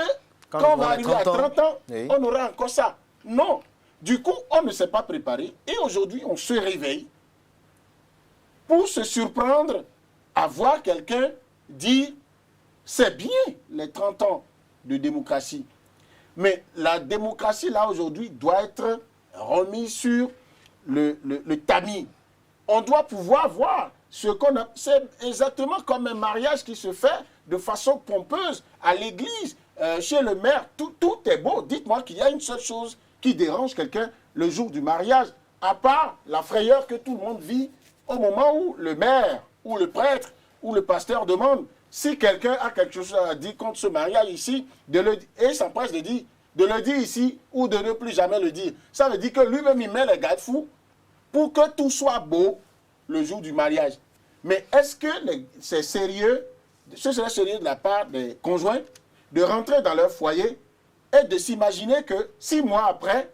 quand on va arriver à 30 ans, oui, on aura encore ça? Non. Du coup, on ne s'est pas préparé et aujourd'hui, on se réveille pour se surprendre à voir quelqu'un dire c'est bien les 30 ans de démocratie. Mais la démocratie, là, aujourd'hui, doit être remise sur le tamis. On doit pouvoir voir ce qu'on a. C'est exactement comme un mariage qui se fait de façon pompeuse à l'église, chez le maire. Tout est beau. Dites-moi qu'il y a une seule chose qui dérange quelqu'un le jour du mariage, à part la frayeur que tout le monde vit au moment où le maire ou le prêtre ou le pasteur demande si quelqu'un a quelque chose à dire contre ce mariage ici, et s'empresse de le dire ici ou de ne plus jamais le dire. Ça veut dire que lui-même, il met les garde-fous pour que tout soit beau le jour du mariage. Mais est-ce que c'est sérieux, ce serait sérieux de la part des conjoints de rentrer dans leur foyer et de s'imaginer que 6 mois après,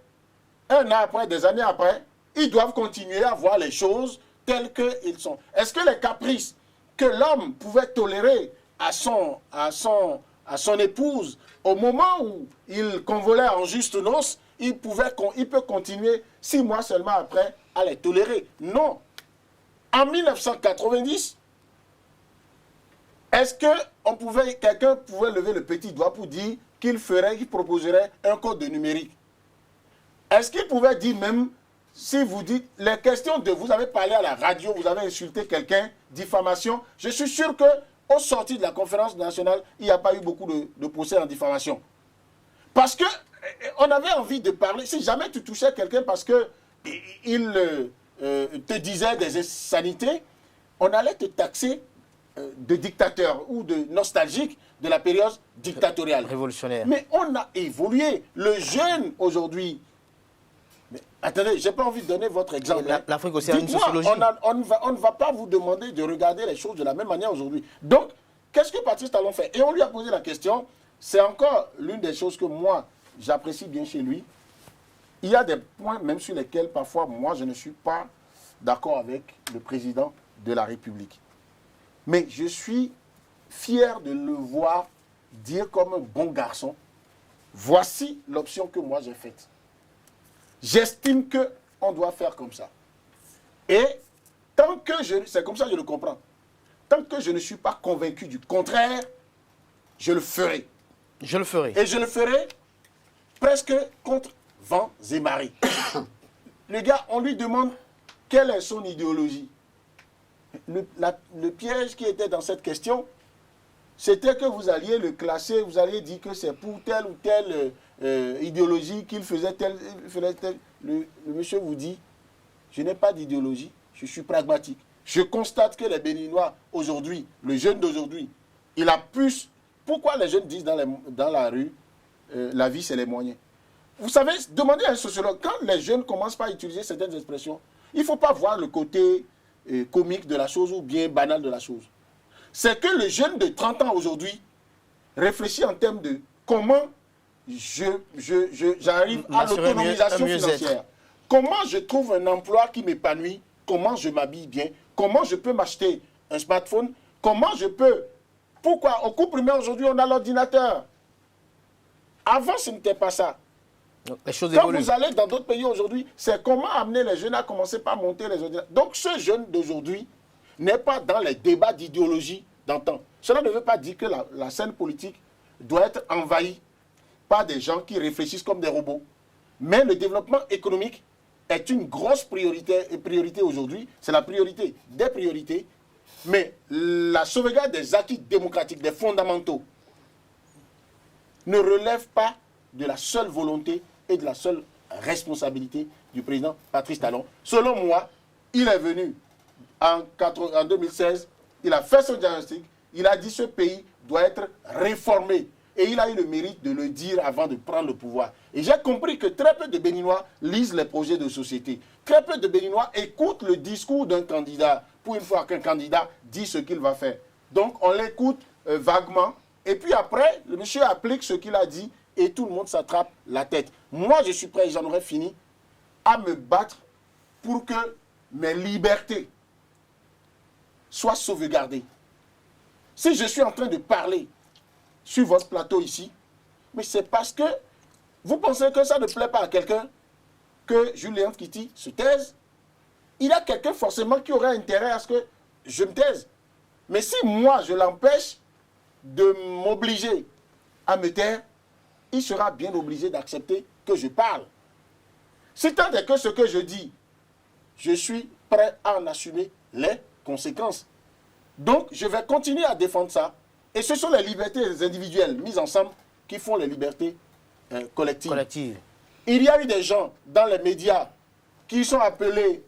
1 an après, des années après, ils doivent continuer à voir les choses telles qu'elles sont. Est-ce que les caprices que l'homme pouvait tolérer à son épouse au moment où il convolait en juste noces, il peut continuer 6 mois seulement après à les tolérer? Non. En 1990, est-ce que quelqu'un pouvait lever le petit doigt pour dire qu'il proposerait un code numérique? Est-ce qu'il pouvait dire même, si vous dites, les questions de vous avez parlé à la radio, vous avez insulté quelqu'un, diffamation, je suis sûr qu'au sorti de la conférence nationale, il n'y a pas eu beaucoup de procès en diffamation. Parce qu'on avait envie de parler, si jamais tu touchais quelqu'un parce qu'il te disait des insanités, on allait te taxer de dictateur ou de nostalgique de la période dictatoriale. Révolutionnaire. Mais on a évolué. Le jeune aujourd'hui... Mais attendez, je n'ai pas envie de donner votre exemple. L'Afrique aussi a une sociologie. On ne va pas vous demander de regarder les choses de la même manière aujourd'hui. Donc, qu'est-ce que Patrice Talon fait? Et on lui a posé la question. C'est encore l'une des choses que moi, j'apprécie bien chez lui. Il y a des points même sur lesquels, parfois, moi, je ne suis pas d'accord avec le président de la République. Mais je suis fier de le voir dire comme un bon garçon, voici l'option que moi j'ai faite. J'estime qu'on doit faire comme ça. Et tant que c'est comme ça que je le comprends, tant que je ne suis pas convaincu du contraire, je le ferai. Je le ferai. Et je le ferai presque contre vents et marées. Le gars, on lui demande quelle est son idéologie. Le piège qui était dans cette question, c'était que vous alliez le classer, vous alliez dire que c'est pour telle ou telle idéologie qu'il faisait tel. Le monsieur vous dit, je n'ai pas d'idéologie, je suis pragmatique. Je constate que les Béninois aujourd'hui, le jeune d'aujourd'hui, il a plus... Pourquoi les jeunes disent dans la rue, la vie c'est les moyens? Vous savez, demandez à un sociologue, quand les jeunes commencent par utiliser certaines expressions, il ne faut pas voir le côté comique de la chose ou bien banal de la chose. C'est que le jeune de 30 ans aujourd'hui réfléchit en termes de comment j'arrive à l'autonomisation financière. Comment je trouve un emploi qui m'épanouit, comment je m'habille bien, comment je peux m'acheter un smartphone, comment je peux... Pourquoi au cours primaire aujourd'hui on a l'ordinateur? Avant ce n'était pas ça. Donc, les choses Quand évoluent. vous allez dans d'autres pays aujourd'hui, c'est comment amener les jeunes à commencer par monter les ordinateurs. Donc ce jeune d'aujourd'hui n'est pas dans les débats d'idéologie d'antan. Cela ne veut pas dire que la scène politique doit être envahie par des gens qui réfléchissent comme des robots. Mais le développement économique est une grosse priorité aujourd'hui. C'est la priorité des priorités. Mais la sauvegarde des acquis démocratiques, des fondamentaux, ne relève pas de la seule volonté et de la seule responsabilité du président Patrice Talon. Selon moi, il est venu en 2016, il a fait son diagnostic, il a dit ce pays doit être réformé. Et il a eu le mérite de le dire avant de prendre le pouvoir. Et j'ai compris que très peu de Béninois lisent les projets de société. Très peu de Béninois écoutent le discours d'un candidat pour une fois qu'un candidat dit ce qu'il va faire. Donc on l'écoute vaguement. Et puis après, le monsieur applique ce qu'il a dit et tout le monde s'attrape la tête. Moi, je suis prêt, j'en aurais fini, à me battre pour que mes libertés soient sauvegardées. Si je suis en train de parler sur votre plateau ici, mais c'est parce que vous pensez que ça ne plaît pas à quelqu'un que Julien Kitty se taise. Il y a quelqu'un forcément qui aurait intérêt à ce que je me taise. Mais si moi je l'empêche de m'obliger à me taire, il sera bien obligé d'accepter que je parle. Si tant est que ce que je dis, je suis prêt à en assumer les conséquences. Donc je vais continuer à défendre ça. Et ce sont les libertés individuelles mises ensemble qui font les libertés collectives. Il y a eu des gens dans les médias qui sont appelés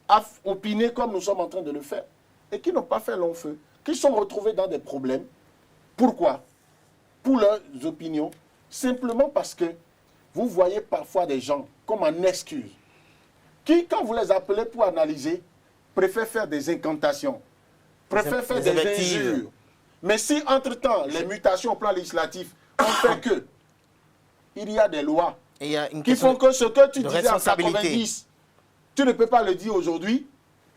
à opiner comme nous sommes en train de le faire et qui n'ont pas fait long feu, qui sont retrouvés dans des problèmes. Pourquoi? Pour leurs opinions, simplement parce que vous voyez parfois des gens comme en excuse, qui, quand vous les appelez pour analyser, préfèrent faire des incantations, préfèrent faire des injures. Mais si, entre-temps, les mutations au plan législatif ont fait que il y a des lois qui font que ce que tu disais en 90, tu ne peux pas le dire aujourd'hui,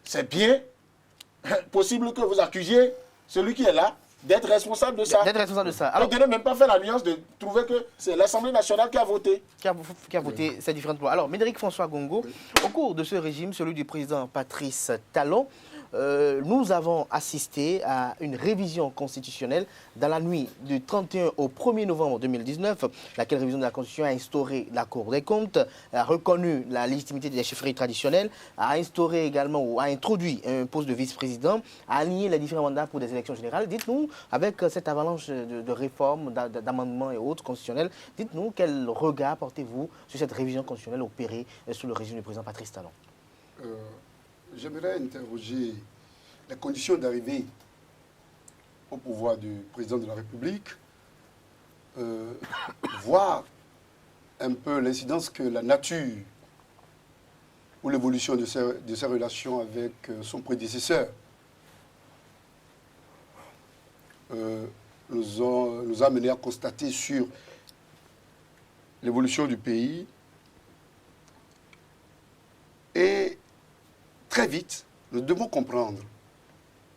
c'est bien possible que vous accusiez celui qui est là d'être responsable de ça. Alors, donc, de ne même pas faire la nuance de trouver que c'est l'Assemblée nationale qui a voté. Qui a voté ces différentes lois. Alors, Médéric François Gongo, au cours de ce régime, celui du président Patrice Talon, nous avons assisté à une révision constitutionnelle dans la nuit du 31 au 1er novembre 2019, laquelle révision de la Constitution a instauré la Cour des comptes, a reconnu la légitimité des chefferies traditionnelles, a instauré également ou a introduit un poste de vice-président, a aligné les différents mandats pour des élections générales. Dites-nous, avec cette avalanche de réformes, d'amendements et autres constitutionnels, dites-nous quel regard portez-vous sur cette révision constitutionnelle opérée sous le régime du président Patrice Talon? J'aimerais interroger les conditions d'arrivée au pouvoir du président de la République, voir un peu l'incidence que la nature ou l'évolution de ses relations avec son prédécesseur nous a amené à constater sur l'évolution du pays. Et très vite, nous devons comprendre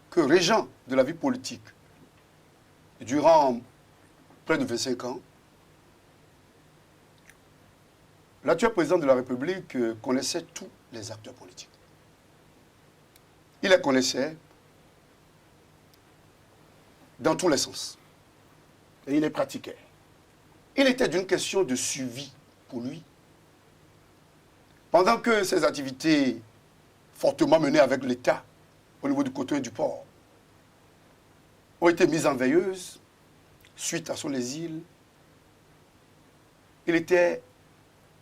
que régent de la vie politique durant près de 25 ans, l'actuel président de la République connaissait tous les acteurs politiques. Il les connaissait dans tous les sens. Et il les pratiquait. Il était d'une question de suivi pour lui. Pendant que ses activités fortement menées avec l'État au niveau du coteau et du port ont été mises en veilleuse suite à son exil, il était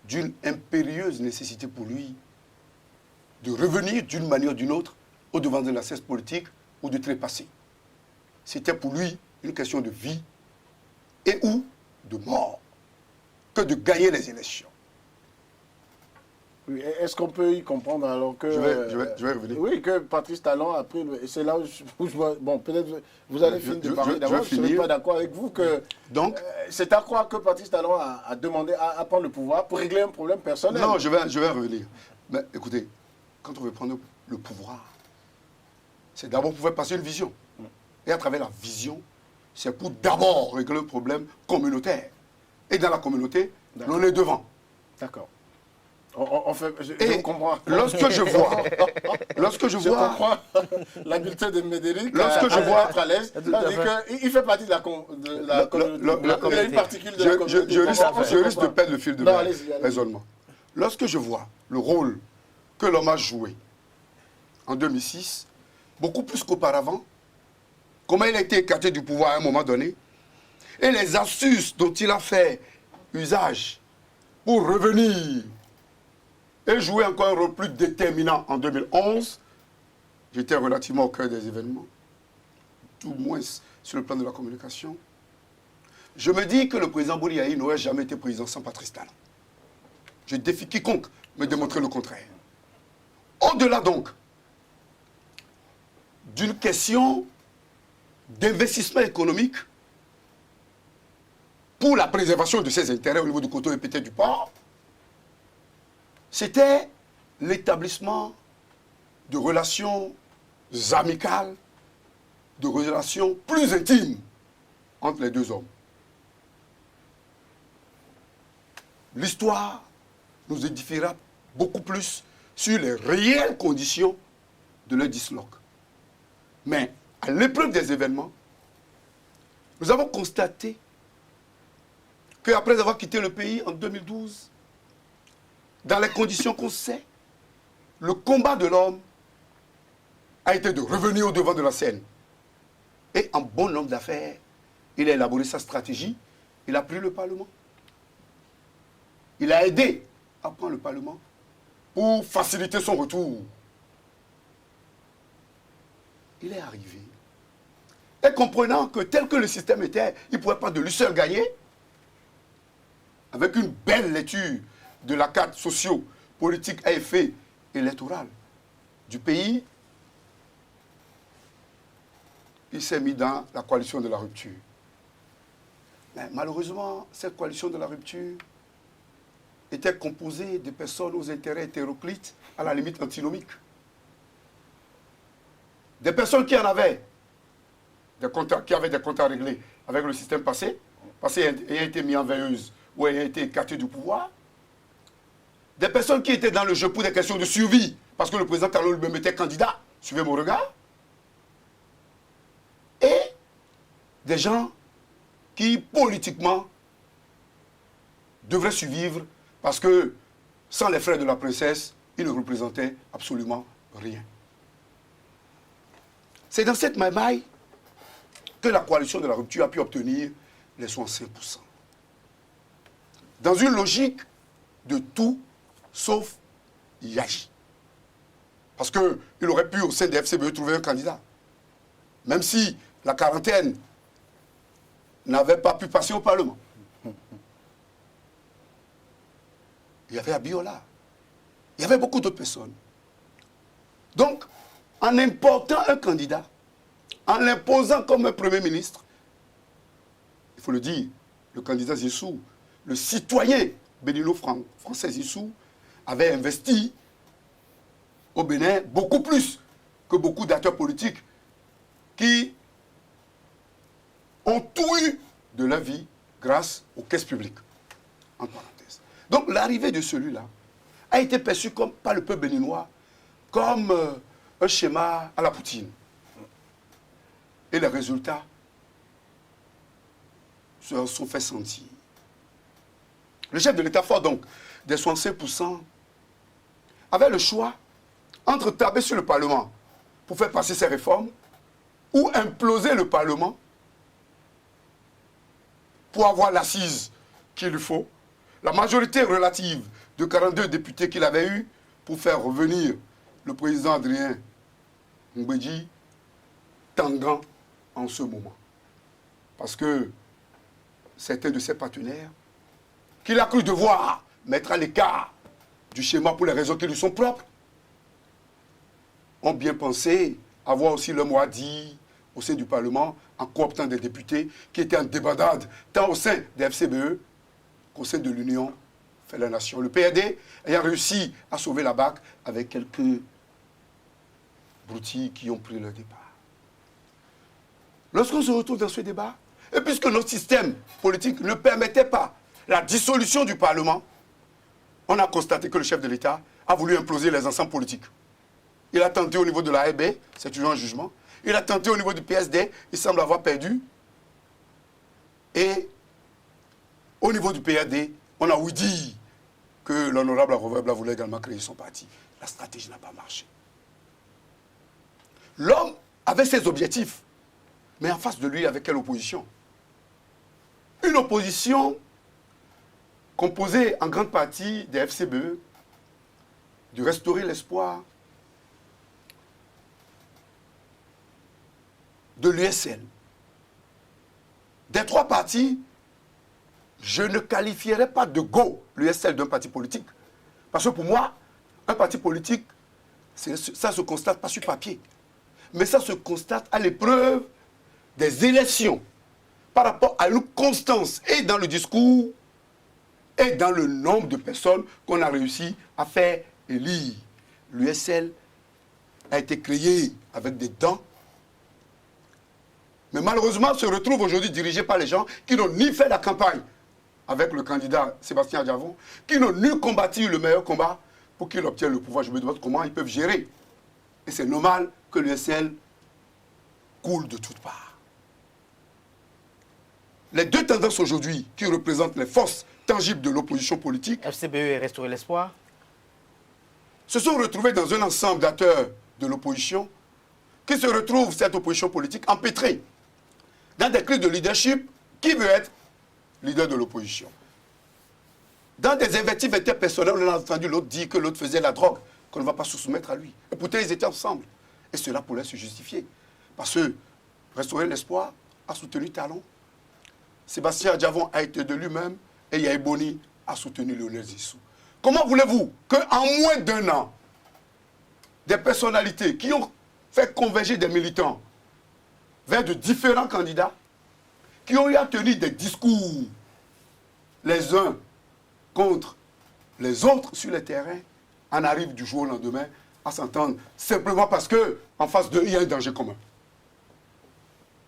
d'une impérieuse nécessité pour lui de revenir d'une manière ou d'une autre au devant de la scène politique ou de trépasser. C'était pour lui une question de vie et ou de mort que de gagner les élections. Oui, est-ce qu'on peut y comprendre alors que... Je vais revenir. Oui, que Patrice Talon a pris... Et c'est là où je vois... Bon, peut-être vous allez finir de parler d'abord. Je ne suis pas d'accord avec vous que... Donc, c'est à croire que Patrice Talon a demandé à prendre le pouvoir pour régler un problème personnel. Non, je vais revenir. Mais écoutez, quand on veut prendre le pouvoir, c'est d'abord pour faire passer une vision. Et à travers la vision, c'est pour d'abord régler un problème communautaire. Et dans la communauté, l'on est devant. D'accord. Je comprends. Lorsque je vois l'habileté de Médéric, lorsque je vois à l'aise, il fait partie de la communauté. Il y a une particule de la communauté. Je risque de perdre le fil de mon raisonnement. Lorsque je vois le rôle que l'homme a joué en 2006, beaucoup plus qu'auparavant, comment il a été écarté du pouvoir à un moment donné, et les astuces dont il a fait usage pour revenir et jouer encore un rôle plus déterminant en 2011, j'étais relativement au cœur des événements, tout moins sur le plan de la communication. Je me dis que le président Bouri-Yahya n'aurait jamais été président sans Patrice Talon. Je défie quiconque me démontrer le contraire. Au-delà donc d'une question d'investissement économique pour la préservation de ses intérêts au niveau du coteau et peut-être du port, c'était l'établissement de relations amicales, de relations plus intimes entre les deux hommes. L'histoire nous édifiera beaucoup plus sur les réelles conditions de leur disloque. Mais à l'épreuve des événements, nous avons constaté qu'après avoir quitté le pays en 2012, dans les conditions qu'on sait, le combat de l'homme a été de revenir au devant de la scène. Et en bon homme d'affaires, il a élaboré sa stratégie, il a pris le Parlement. Il a aidé à prendre le Parlement pour faciliter son retour. Il est arrivé. Et comprenant que tel que le système était, il ne pouvait pas de lui seul gagner, avec une belle lecture de la carte socio-politique à effet électoral du pays, il s'est mis dans la coalition de la rupture. Mais malheureusement, cette coalition de la rupture était composée de personnes aux intérêts hétéroclites, à la limite antinomiques. Des personnes qui en avaient des comptes à régler avec le système passé ayant été mis en veilleuse ou ayant été écartés du pouvoir. Des personnes qui étaient dans le jeu pour des questions de survie, parce que le président Talon lui-même était candidat, suivez mon regard. Et des gens qui, politiquement, devraient survivre parce que, sans les frères de la princesse, ils ne représentaient absolument rien. C'est dans cette maille que la coalition de la rupture a pu obtenir les 65%. Dans une logique de tout sauf Yahi. Parce qu'il aurait pu, au sein des FCBE, trouver un candidat. Même si la quarantaine n'avait pas pu passer au Parlement. Il y avait Abiola. Il y avait beaucoup d'autres personnes. Donc, en important un candidat, en l'imposant comme un Premier ministre, il faut le dire, le candidat Zissou, le citoyen bénino-français Zissou, avait investi au Bénin beaucoup plus que beaucoup d'acteurs politiques qui ont tout eu de la vie grâce aux caisses publiques. En parenthèse. Donc l'arrivée de celui-là a été perçue par le peuple béninois comme un schéma à la Poutine. Et les résultats se sont fait sentir. Le chef de l'État fort, donc, des 65%, avait le choix entre taper sur le Parlement pour faire passer ses réformes ou imploser le Parlement pour avoir l'assise qu'il lui faut, la majorité relative de 42 députés qu'il avait eu pour faire revenir le président Adrien Mbedji Tangan en ce moment. Parce que certains de ses partenaires, qu'il a cru devoir mettre à l'écart du schéma pour les raisons qui lui sont propres, ont bien pensé avoir aussi le mot à dire au sein du Parlement en cooptant des députés qui étaient en débandade tant au sein des FCBE qu'au sein de l'Union fait la nation. Le PRD ayant réussi à sauver la BAC avec quelques broutilles qui ont pris leur départ. Lorsqu'on se retrouve dans ce débat, et puisque notre système politique ne permettait pas la dissolution du Parlement, on a constaté que le chef de l'État a voulu imploser les ensembles politiques. Il a tenté au niveau de la RB, c'est toujours un jugement. Il a tenté au niveau du PSD, il semble avoir perdu. Et au niveau du PRD, on a ouï dire que l'honorable Robert Bla voulait également créer son parti. la stratégie n'a pas marché. L'homme avait ses objectifs, mais en face de lui, avec quelle opposition? Une opposition composée en grande partie des FCBE, de restaurer l'espoir, de l'USL. Des trois partis, je ne qualifierais pas de go l'USL d'un parti politique. Parce que pour moi, un parti politique, ça se constate pas sur papier. Mais ça se constate à l'épreuve des élections par rapport à une constance et dans le discours et dans le nombre de personnes qu'on a réussi à faire élire. L'USL a été créé avec des dents, mais malheureusement se retrouve aujourd'hui dirigé par les gens qui n'ont ni fait la campagne avec le candidat Sébastien Adjavon, qui n'ont ni combattu le meilleur combat pour qu'il obtienne le pouvoir. Je me demande comment ils peuvent gérer. Et c'est normal que l'USL coule de toutes parts. Les deux tendances aujourd'hui qui représentent les forces tangibles de l'opposition politique, FCBE et Restaurer l'Espoir, se sont retrouvés dans un ensemble d'acteurs de l'opposition qui se retrouvent, cette opposition politique, empêtrée dans des crises de leadership. Qui veut être leader de l'opposition? Dans des invectives interpersonnelles, on a entendu l'autre dire que l'autre faisait la drogue, qu'on ne va pas se soumettre à lui. Et pourtant, ils étaient ensemble. Et cela pourrait se justifier. Parce que Restaurer l'Espoir a soutenu Talon. Sébastien Adjavon a été de lui-même et Yahi Boni a soutenu Lionel Zissou. Comment voulez-vous qu'en moins d'un an, des personnalités qui ont fait converger des militants vers de différents candidats, qui ont eu à tenir des discours les uns contre les autres sur le terrain, en arrivent du jour au lendemain à s'entendre simplement parce qu'en face d'eux, il y a un danger commun.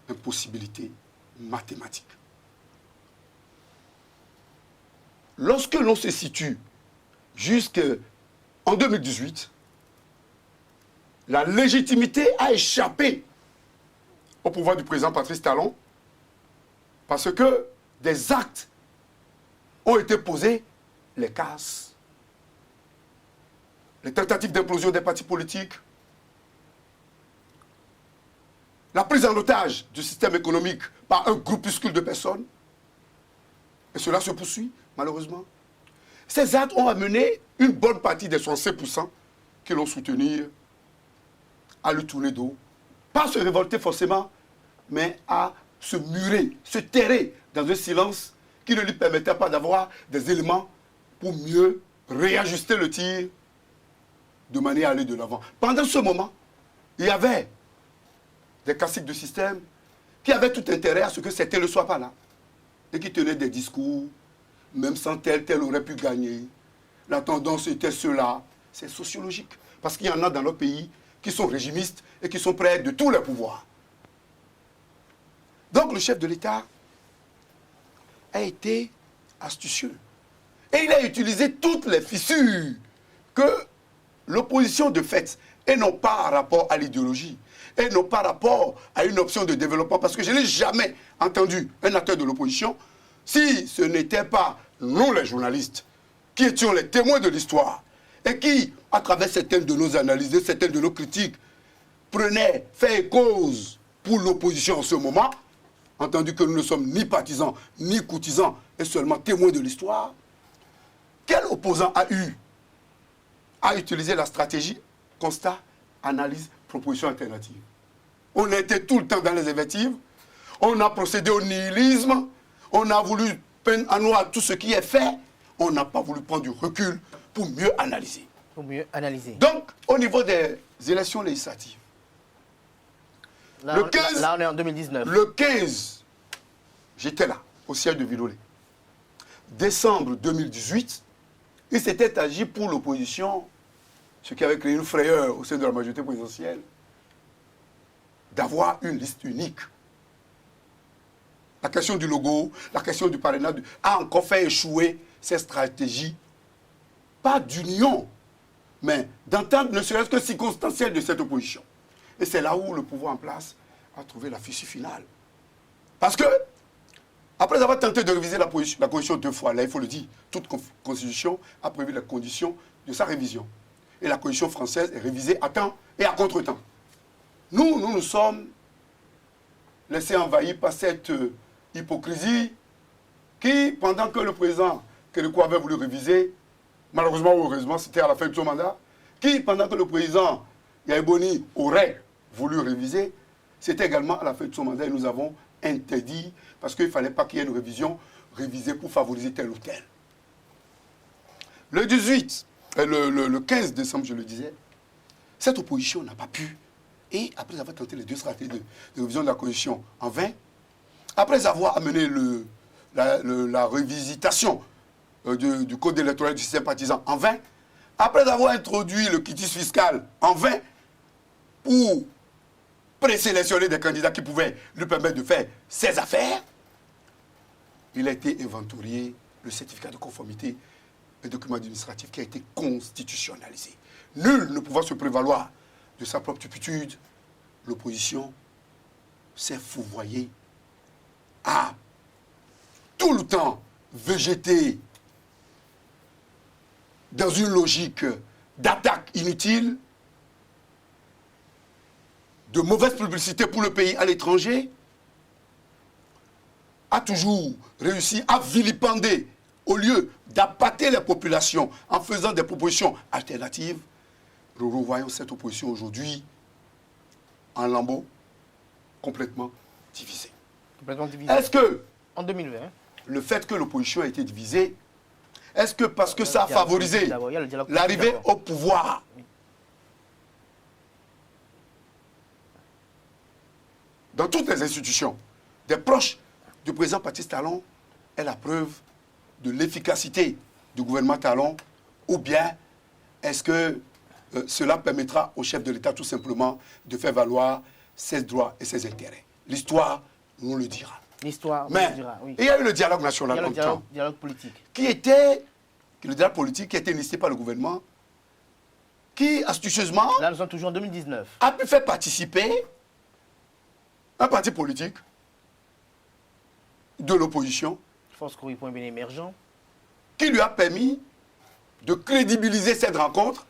Impossibilité mathématique. Lorsque l'on se situe jusqu'en 2018, la légitimité a échappé au pouvoir du président Patrice Talon parce que des actes ont été posés, les casses, les tentatives d'implosion des partis politiques, la prise en otage du système économique par un groupuscule de personnes, et cela se poursuit, malheureusement. Ces actes ont amené une bonne partie des 65% qui l'ont soutenu à lui tourner dos. Pas à se révolter forcément, mais à se murer, se terrer dans un silence qui ne lui permettait pas d'avoir des éléments pour mieux réajuster le tir de manière à aller de l'avant. Pendant ce moment, il y avait des classiques de système qui avaient tout intérêt à ce que certains ne soient pas là et qui tenaient des discours, même sans tel aurait pu gagner. La tendance était cela. C'est sociologique. Parce qu'il y en a dans notre pays qui sont régimistes et qui sont prêts de tous les pouvoirs. Donc le chef de l'État a été astucieux. Et il a utilisé toutes les fissures que l'opposition de fait, et non pas en rapport à l'idéologie, et non pas rapport à une option de développement, parce que je n'ai jamais entendu un acteur de l'opposition, si ce n'était pas nous les journalistes, qui étions les témoins de l'histoire, et qui, à travers certaines de nos analyses, certaines de nos critiques, prenaient fait et cause pour l'opposition en ce moment, entendu que nous ne sommes ni partisans, ni courtisans, et seulement témoins de l'histoire, quel opposant a eu à utiliser la stratégie constat, analyse, proposition alternative? On était tout le temps dans les invectives, on a procédé au nihilisme, on a voulu peindre en noir tout ce qui est fait, on n'a pas voulu prendre du recul pour mieux analyser. Pour mieux analyser. Donc, au niveau des élections législatives, Là, on est en 2019. Le 15, j'étais là, au siège de Vidolet. Décembre 2018, il s'était agi pour l'opposition, ce qui avait créé une frayeur au sein de la majorité présidentielle, d'avoir une liste unique. La question du logo, la question du parrainage a encore fait échouer ces stratégies, pas d'union, mais d'entente ne serait-ce que circonstancielle de cette opposition. Et c'est là où le pouvoir en place a trouvé la fissure finale. Parce que, après avoir tenté de réviser la Constitution 2 fois, là il faut le dire, toute Constitution a prévu les conditions de sa révision. et la Constitution française est révisée à temps et à contre-temps. Nous sommes laissés envahir par cette hypocrisie qui, pendant que le président Kérékou avait voulu réviser, malheureusement ou heureusement, c'était à la fin de son mandat, qui, pendant que le président Yaïboni aurait voulu réviser, c'était également à la fin de son mandat et nous avons interdit, parce qu'il ne fallait pas qu'il y ait une révision, révisée pour favoriser tel ou tel. Le 15 décembre, je le disais, cette opposition n'a pas pu, et après avoir tenté les deux stratégies de révision de la Constitution en vain, après avoir amené la révisitation du code électoral du système partisan en vain, après avoir introduit le quitus fiscal en vain pour présélectionner des candidats qui pouvaient lui permettre de faire ses affaires, il a été inventorié le certificat de conformité et document administratif qui a été constitutionnalisé. Nul ne pouvant se prévaloir de sa propre turpitude, l'opposition s'est fourvoyée à tout le temps végéter dans une logique d'attaque inutile, de mauvaise publicité pour le pays à l'étranger, a toujours réussi à vilipender au lieu d'appâter les populations en faisant des propositions alternatives. Nous revoyons cette opposition aujourd'hui en lambeaux complètement divisée. Complètement divisée. Est-ce que, en 2020, le fait que l'opposition a été divisée, est-ce que parce que ça a favorisé l'arrivée au pouvoir dans toutes les institutions des proches du président Patrice Talon est la preuve de l'efficacité du gouvernement Talon, ou bien est-ce que cela permettra au chef de l'État tout simplement de faire valoir ses droits et ses intérêts? L'histoire nous le dira. L'histoire nous le dira, oui. Il y a eu le dialogue national Il y a le dialogue politique. Le dialogue politique qui a été initié par le gouvernement, qui astucieusement Là, nous sommes toujours en 2019. a pu faire participer un parti politique de l'opposition Force Kouri Point Bien Émergent, qui lui a permis de crédibiliser cette rencontre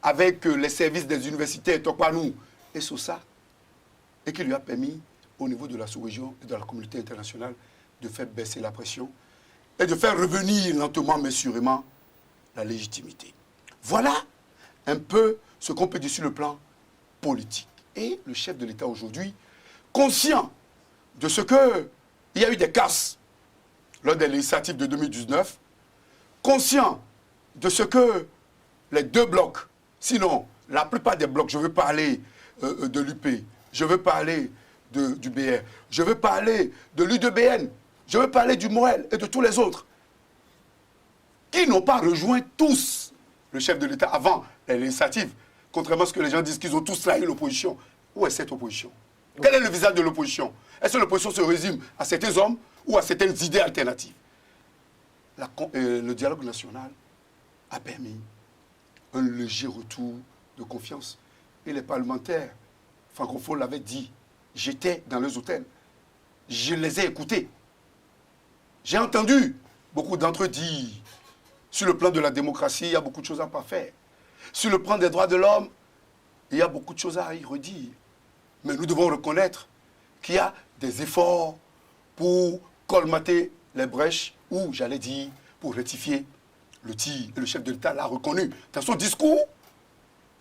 avec les services des universités Tokpanou et Sosa, et qui lui a permis, au niveau de la sous-région et de la communauté internationale, de faire baisser la pression et de faire revenir lentement mais sûrement la légitimité. Voilà un peu ce qu'on peut dire sur le plan politique. Et le chef de l'État aujourd'hui, conscient de ce qu'il y a eu des casses lors des législatives de 2019, conscient de ce que les deux blocs, sinon la plupart des blocs, je veux parler de l'UP, je veux parler du BR, je veux parler de l'UDBN, je veux parler du Morel et de tous les autres, qui n'ont pas rejoint tous le chef de l'État avant les législatives, contrairement à ce que les gens disent qu'ils ont tous trahi l'opposition. Où est cette opposition? Quel est le visage de l'opposition? Est-ce que l'opposition se résume à certains hommes ou à certaines idées alternatives? Le dialogue national a permis un léger retour de confiance. Et les parlementaires francophones l'avaient dit. J'étais dans les hôtels. Je les ai écoutés. J'ai entendu beaucoup d'entre eux dire, sur le plan de la démocratie, il y a beaucoup de choses à ne pas faire. Sur le plan des droits de l'homme, il y a beaucoup de choses à y redire. Mais nous devons reconnaître qu'il y a des efforts pour colmater les brèches ou, j'allais dire, pour rectifier le tir. Et le chef de l'État l'a reconnu dans son discours,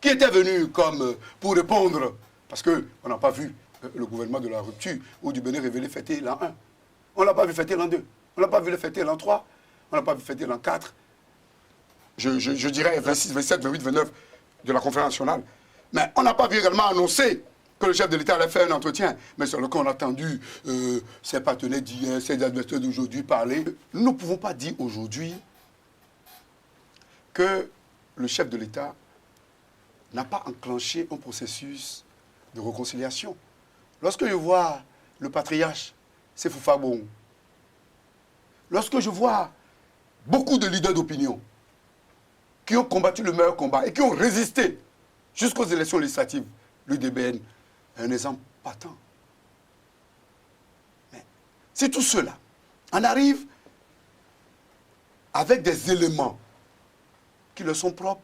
qui était venu comme pour répondre, parce qu'on n'a pas vu le gouvernement de la rupture ou du Bénin révélé fêter l'an 1. On ne l'a pas vu fêter l'an 2. On ne l'a pas vu le fêter l'an 3. On ne l'a pas vu fêter l'an 4. Je dirais 26, 27, 28, 29 de la conférence nationale. Mais on n'a pas vu également annoncer que le chef de l'État allait faire un entretien. Mais sur le cas, on a entendu ses partenaires d'hier, ses adversaires d'aujourd'hui parler. Nous ne pouvons pas dire aujourd'hui que le chef de l'État n'a pas enclenché un processus de réconciliation. Lorsque je vois le patriarche, c'est Foufabon. Lorsque je vois beaucoup de leaders d'opinion qui ont combattu le meilleur combat et qui ont résisté jusqu'aux élections législatives, l'UDBN est un exemple patent. Mais si tout cela en arrive avec des éléments qui leur sont propres,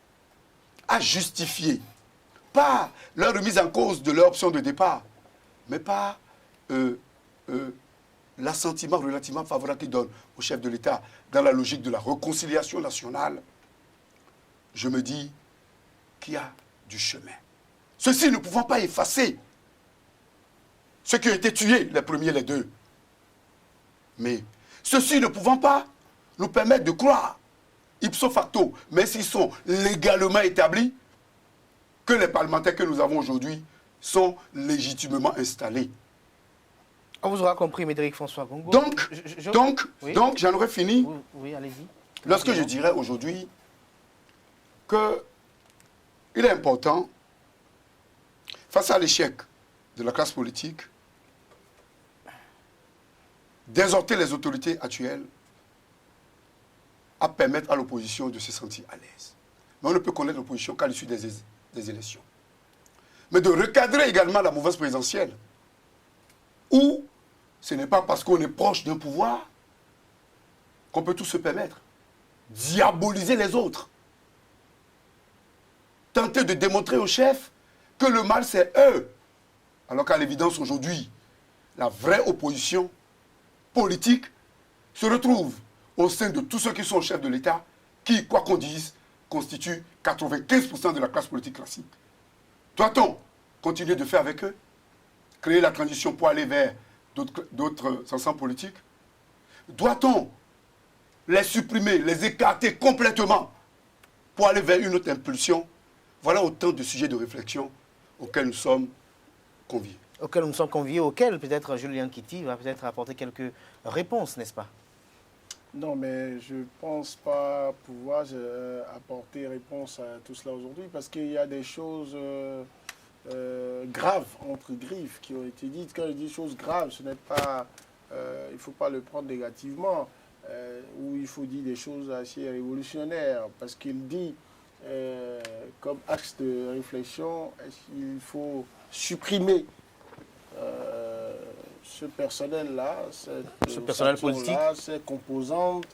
à justifier, pas leur remise en cause de leur option de départ, mais pas l'assentiment relativement favorable qu'ils donnent au chef de l'État dans la logique de la réconciliation nationale, je me dis qu'il y a du chemin. Ceci ne pouvant pas effacer ceux qui ont été tués, les premiers, les deux. Mais ceci ne pouvant pas nous permettre de croire, ipso facto, mais s'ils sont légalement établis, que les parlementaires que nous avons aujourd'hui sont légitimement installés. On vous aura compris, Médéric François Gongo. Donc, j'en aurais fini. Oui, allez-y. Lorsque je dirais aujourd'hui qu'il est important, face à l'échec de la classe politique, d'exhorter les autorités actuelles à permettre à l'opposition de se sentir à l'aise. Mais on ne peut connaître l'opposition qu'à l'issue des élections. Mais de recadrer également la mouvance présidentielle, où ce n'est pas parce qu'on est proche d'un pouvoir qu'on peut tout se permettre. Diaboliser les autres. Tenter de démontrer aux chefs que le mal c'est eux. Alors qu'à l'évidence aujourd'hui, la vraie opposition politique se retrouve au sein de tous ceux qui sont chefs de l'État, qui, quoi qu'on dise, constituent 95% de la classe politique classique. Doit-on continuer de faire avec eux? Créer la transition pour aller vers d'autres ensembles politiques? Doit-on les supprimer, les écarter complètement pour aller vers une autre impulsion? Voilà autant de sujets de réflexion auxquels nous sommes conviés. Auxquels nous sommes conviés, auxquels peut-être Julien Kitty va peut-être apporter quelques réponses, n'est-ce pas? Non, mais je ne pense pas pouvoir apporter réponse à tout cela aujourd'hui parce qu'il y a des choses graves, entre griffes, qui ont été dites. Quand je dis choses graves, ce n'est pas, il ne faut pas le prendre négativement, ou il faut dire des choses assez révolutionnaires parce qu'il dit, comme axe de réflexion, est-ce qu'il faut supprimer ce personnel-là, ce personnel politique, ces composantes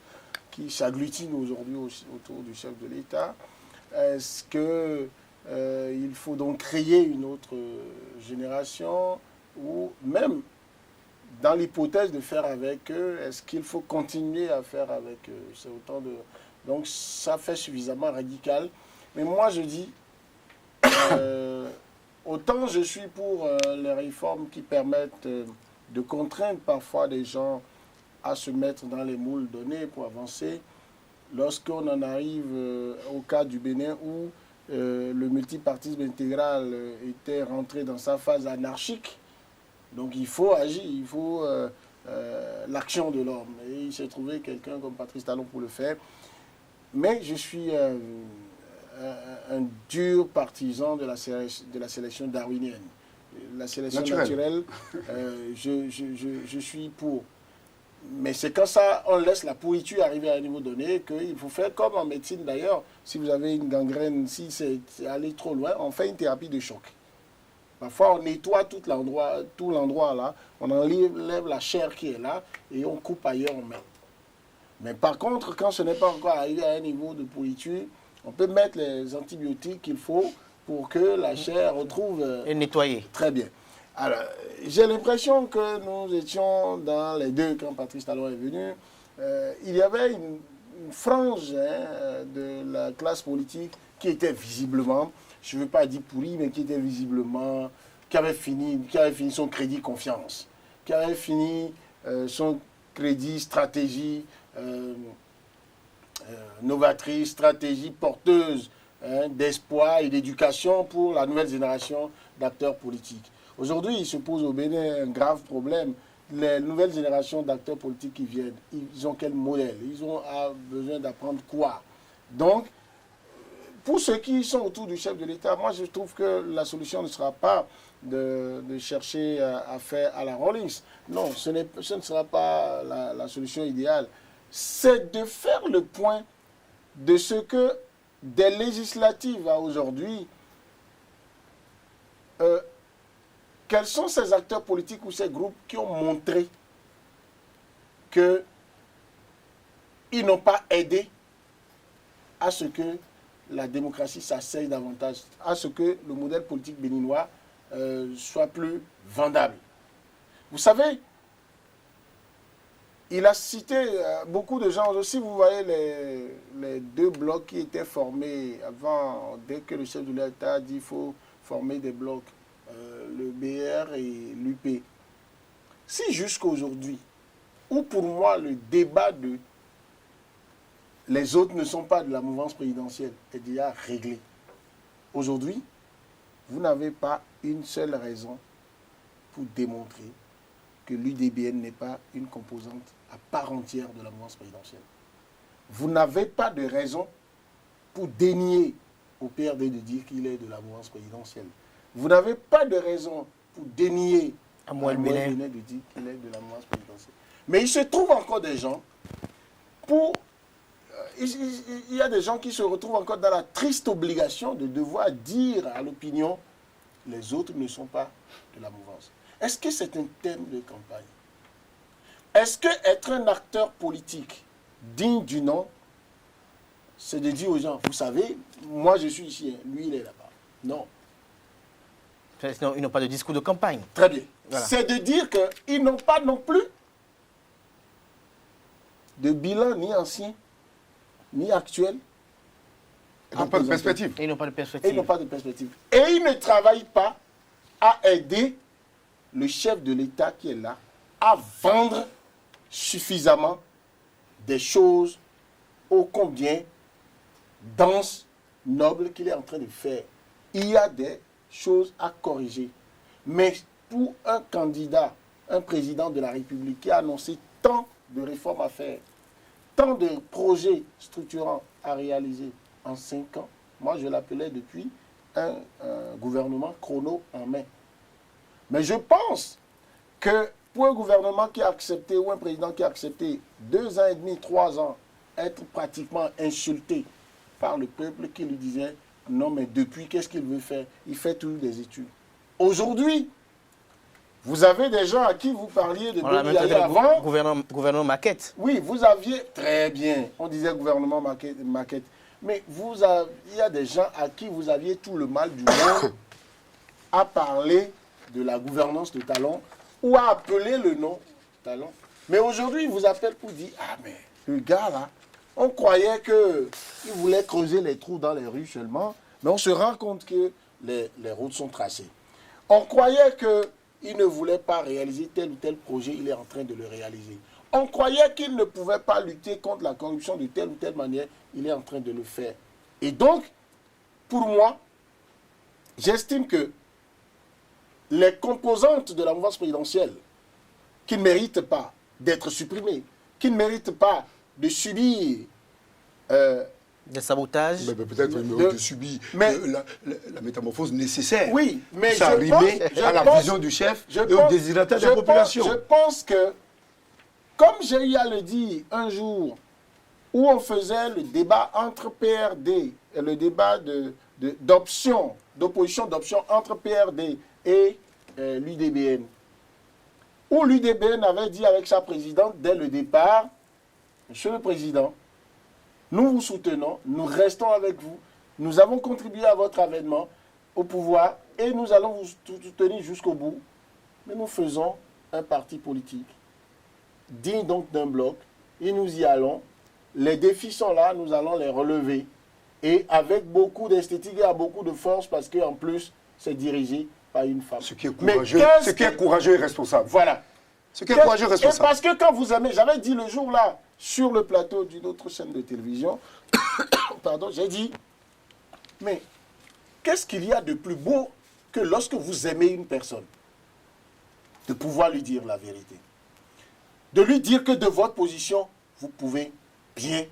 qui s'agglutinent aujourd'hui autour du chef de l'État. Est-ce qu'il faut donc créer une autre génération ou même dans l'hypothèse de faire avec eux, est-ce qu'il faut continuer à faire avec eux? C'est autant de... Donc ça fait suffisamment radical. Mais moi je dis, autant je suis pour les réformes qui permettent de contraindre parfois des gens à se mettre dans les moules donnés pour avancer. Lorsqu'on en arrive au cas du Bénin où le multipartisme intégral était rentré dans sa phase anarchique, donc il faut agir, il faut l'action de l'homme. Et il s'est trouvé quelqu'un comme Patrice Talon pour le faire. Mais je suis un dur partisan de la sélection darwinienne. La sélection naturelle, je suis pour. Mais c'est quand ça, on laisse la pourriture arriver à un niveau donné qu'il faut faire comme en médecine d'ailleurs. Si vous avez une gangrène, si c'est allé trop loin, on fait une thérapie de choc. Parfois, on nettoie tout l'endroit là, on enlève la chair qui est là et on coupe ailleurs, on met. Mais par contre, quand ce n'est pas encore arrivé à un niveau de pourriture, on peut mettre les antibiotiques qu'il faut pour que la chair retrouve... et nettoyer. Très bien. Alors, j'ai l'impression que nous étions dans les deux, quand Patrice Talon est venu, il y avait une frange de la classe politique qui était visiblement, je ne veux pas dire pourrie, mais qui était visiblement, qui avait fini son crédit confiance, qui avait fini son crédit stratégie novatrice, stratégie porteuse d'espoir et d'éducation pour la nouvelle génération d'acteurs politiques. Aujourd'hui, il se pose au Bénin un grave problème. Les nouvelles générations d'acteurs politiques qui viennent, ils ont quel modèle? Ils ont besoin d'apprendre quoi? Donc, pour ceux qui sont autour du chef de l'État, moi je trouve que la solution ne sera pas de chercher à faire à la Rawlings. Non, ce ne sera pas la solution idéale. C'est de faire le point de ce que des législatives à aujourd'hui, quels sont ces acteurs politiques ou ces groupes qui ont montré qu'ils n'ont pas aidé à ce que la démocratie s'asseye davantage, à ce que le modèle politique béninois soit plus vendable. Vous savez, il a cité beaucoup de gens. Si vous voyez les deux blocs qui étaient formés avant, dès que le chef de l'État a dit qu'il faut former des blocs, le BR et l'UP. Si jusqu'aujourd'hui, ou pour moi le débat de les autres ne sont pas de la mouvance présidentielle est déjà réglé. Aujourd'hui, vous n'avez pas une seule raison pour démontrer que l'UDBN n'est pas une composante à part entière de la mouvance présidentielle. Vous n'avez pas de raison pour dénier au PRD de dire qu'il est de la mouvance présidentielle. Vous n'avez pas de raison pour dénier à Moël Bénin de dire qu'il est de la mouvance présidentielle. Mais il se trouve encore des gens pour... Il y a des gens qui se retrouvent encore dans la triste obligation de devoir dire à l'opinion les autres ne sont pas de la mouvance. Est-ce que c'est un thème de campagne? Est-ce que être un acteur politique digne du nom, c'est de dire aux gens, vous savez, moi je suis ici, lui il est là-bas? Non. Sinon, ils n'ont pas de discours de campagne. Très bien. Voilà. C'est de dire qu'ils n'ont pas non plus de bilan ni ancien, ni actuel. Ils n'ont pas de perspective. Et ils n'ont pas de perspective. Et ils n'ont pas de perspective. Et ils ne travaillent pas à aider le chef de l'État qui est là à vendre suffisamment des choses ô combien denses, nobles qu'il est en train de faire. Il y a des choses à corriger. Mais pour un candidat, un président de la République qui a annoncé tant de réformes à faire, tant de projets structurants à réaliser en 5 ans, moi je l'appelais depuis un gouvernement chrono en main. Mais je pense que pour un gouvernement qui a accepté, ou un président qui a accepté 2 ans et demi, 3 ans, être pratiquement insulté par le peuple qui lui disait non mais depuis qu'est-ce qu'il veut faire? Il fait toujours des études. Aujourd'hui, vous avez des gens à qui vous parliez de Béni avant. Gouvernement maquette. Oui, vous aviez, très bien, on disait gouvernement maquette. Mais il y a des gens à qui vous aviez tout le mal du monde à parler de la gouvernance de Talon ou à appeler le nom Talon. Mais aujourd'hui, ils vous appellent pour dire, ah mais le gars là, on croyait qu'il voulait creuser les trous dans les rues seulement, mais on se rend compte que les routes sont tracées. On croyait qu'il ne voulait pas réaliser tel ou tel projet, il est en train de le réaliser. On croyait qu'il ne pouvait pas lutter contre la corruption de telle ou telle manière, il est en train de le faire. Et donc, pour moi, j'estime que les composantes de la mouvance présidentielle qui ne méritent pas d'être supprimées, qui ne méritent pas de subir des sabotages, peut-être de subir la métamorphose nécessaire. Oui, mais ça arrivait à la vision du chef et au désirata de la population. Je pense que, comme j'ai eu à le dire un jour, où on faisait le débat entre PRD, et le débat d'opposition d'option entre PRD et l'UDBN, où l'UDBN avait dit avec sa présidente dès le départ, Monsieur le Président, nous vous soutenons, nous restons avec vous, nous avons contribué à votre avènement au pouvoir et nous allons vous soutenir jusqu'au bout, mais nous faisons un parti politique digne donc d'un bloc et nous y allons. Les défis sont là, nous allons les relever et avec beaucoup d'esthétique et à beaucoup de force parce qu'en plus, c'est dirigé par une femme. Ce qui est courageux, et responsable. Voilà. Ce qui est courageux et responsable. Parce que quand vous aimez, j'avais dit le jour là, sur le plateau d'une autre chaîne de télévision, pardon, j'ai dit, mais qu'est-ce qu'il y a de plus beau que lorsque vous aimez une personne, de pouvoir lui dire la vérité, de lui dire que de votre position, vous pouvez bien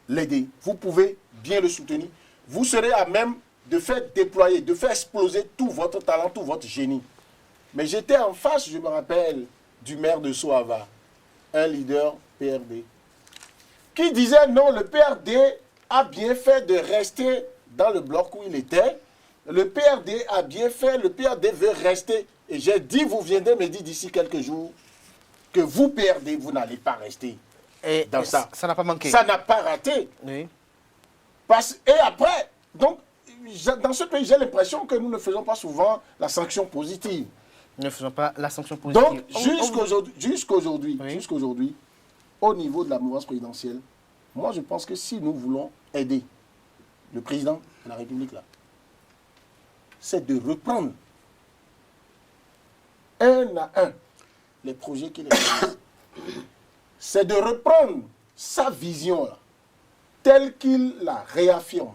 l'aider, vous pouvez bien le soutenir, vous serez à même de faire déployer, de faire exploser tout votre talent, tout votre génie. Mais j'étais en face, je me rappelle, du maire de Soava, un leader PRD, qui disait non, le PRD a bien fait de rester dans le bloc où il était, le PRD a bien fait, le PRD veut rester. Et j'ai dit, vous viendrez me dire d'ici quelques jours que vous, PRD, vous n'allez pas rester dans ça. Ça n'a pas manqué. Ça n'a pas raté. Oui. Et après, donc, dans ce pays, j'ai l'impression que nous ne faisons pas souvent la sanction positive. Nous ne faisons pas la sanction positive. Donc, jusqu'aujourd'hui, Oui. jusqu'aujourd'hui, au niveau de la mouvance présidentielle, moi, je pense que si nous voulons aider le président de la République, là, c'est de reprendre un à un les projets qu'il a réalisés. C'est de reprendre sa vision, là, telle qu'il la réaffirme,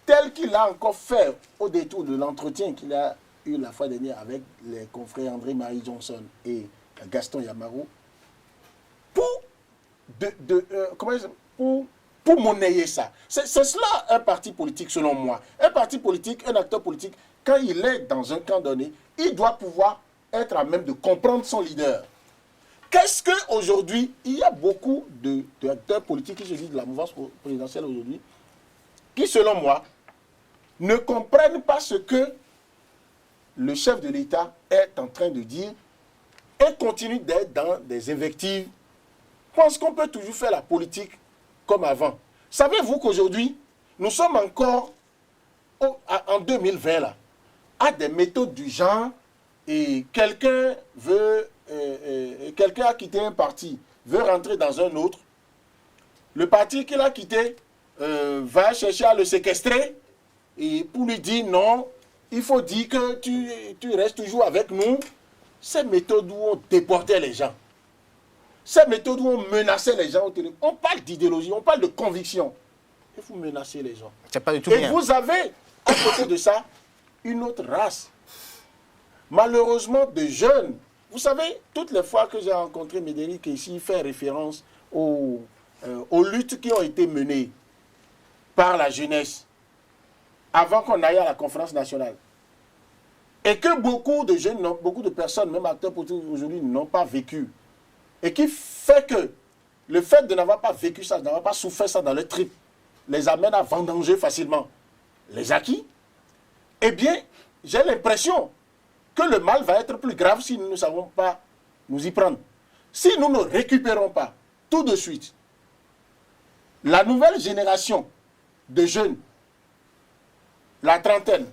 telle qu'il a encore fait au détour de l'entretien qu'il a eu la fois dernière avec les confrères André-Marie Johnson et Gaston Yamaro, pour monnayer ça. C'est cela un parti politique, selon moi. Un parti politique, un acteur politique, quand il est dans un camp donné, il doit pouvoir être à même de comprendre son leader. Qu'est-ce qu'aujourd'hui, il y a beaucoup d'acteurs politiques qui se disent de la mouvance présidentielle aujourd'hui, qui, selon moi, ne comprennent pas ce que le chef de l'État est en train de dire et continue d'être dans des invectives. Je pense qu'on peut toujours faire la politique comme avant. Savez-vous qu'aujourd'hui, nous sommes encore en 2020 là, à des méthodes du genre et quelqu'un a quitté un parti, veut rentrer dans un autre. Le parti qu'il a quitté va chercher à le séquestrer et pour lui dire non, il faut dire que tu restes toujours avec nous. Ces méthodes où on déportait les gens, ces méthodes où on menaçait les gens au téléphone, on parle d'idéologie, on parle de conviction. Il faut menacer les gens. C'est pas du tout Et bien. vous avez, à côté de ça, une autre race. Malheureusement, de jeunes. Vous savez, toutes les fois que j'ai rencontré Médéric ici, il fait référence aux luttes qui ont été menées par la jeunesse avant qu'on aille à la conférence nationale. Et que beaucoup de jeunes, beaucoup de personnes, même acteurs politiques aujourd'hui, n'ont pas vécu. Et qui fait que le fait de n'avoir pas vécu ça, de n'avoir pas souffert ça dans le trip, les amène à vendanger facilement les acquis. Eh bien, j'ai l'impression que le mal va être plus grave si nous ne savons pas nous y prendre. Si nous ne récupérons pas tout de suite la nouvelle génération de jeunes, la trentaine,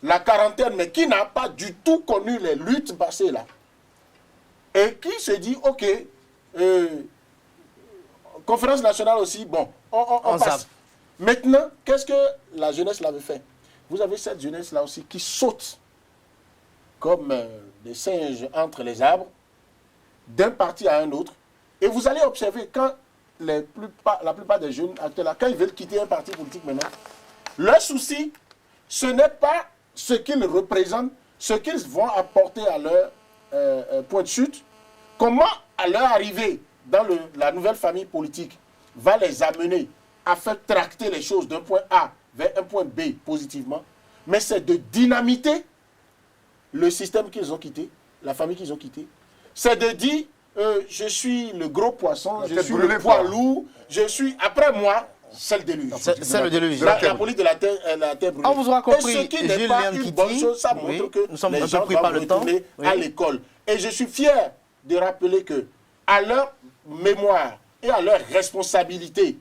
la quarantaine, mais qui n'a pas du tout connu les luttes passées là, et qui se dit, ok, conférence nationale aussi, bon, on passe. Maintenant, qu'est-ce que la jeunesse l'avait fait? Vous avez cette jeunesse-là aussi qui saute comme des singes entre les arbres, d'un parti à un autre. Et vous allez observer quand la plupart des jeunes acteurs là, quand ils veulent quitter un parti politique maintenant, leur souci, ce n'est pas ce qu'ils représentent, ce qu'ils vont apporter à leur point de chute, comment à leur arrivée dans la nouvelle famille politique va les amener à faire tracter les choses d'un point A vers un point B positivement, mais c'est de dynamiter le système qu'ils ont quitté, la famille qu'ils ont quitté. C'est de dire, je suis le gros poisson, je suis le poids lourd, je suis, après moi, c'est le déluge. C'est le déluge. La police de la terre brûlée. On vous aura compris, et ce qui n'est pas une bonne chose, ça montre que nous sommes les un peu gens pris doivent par le temps. retourner à l'école. Et je suis fier de rappeler que, à leur mémoire et à leur responsabilité,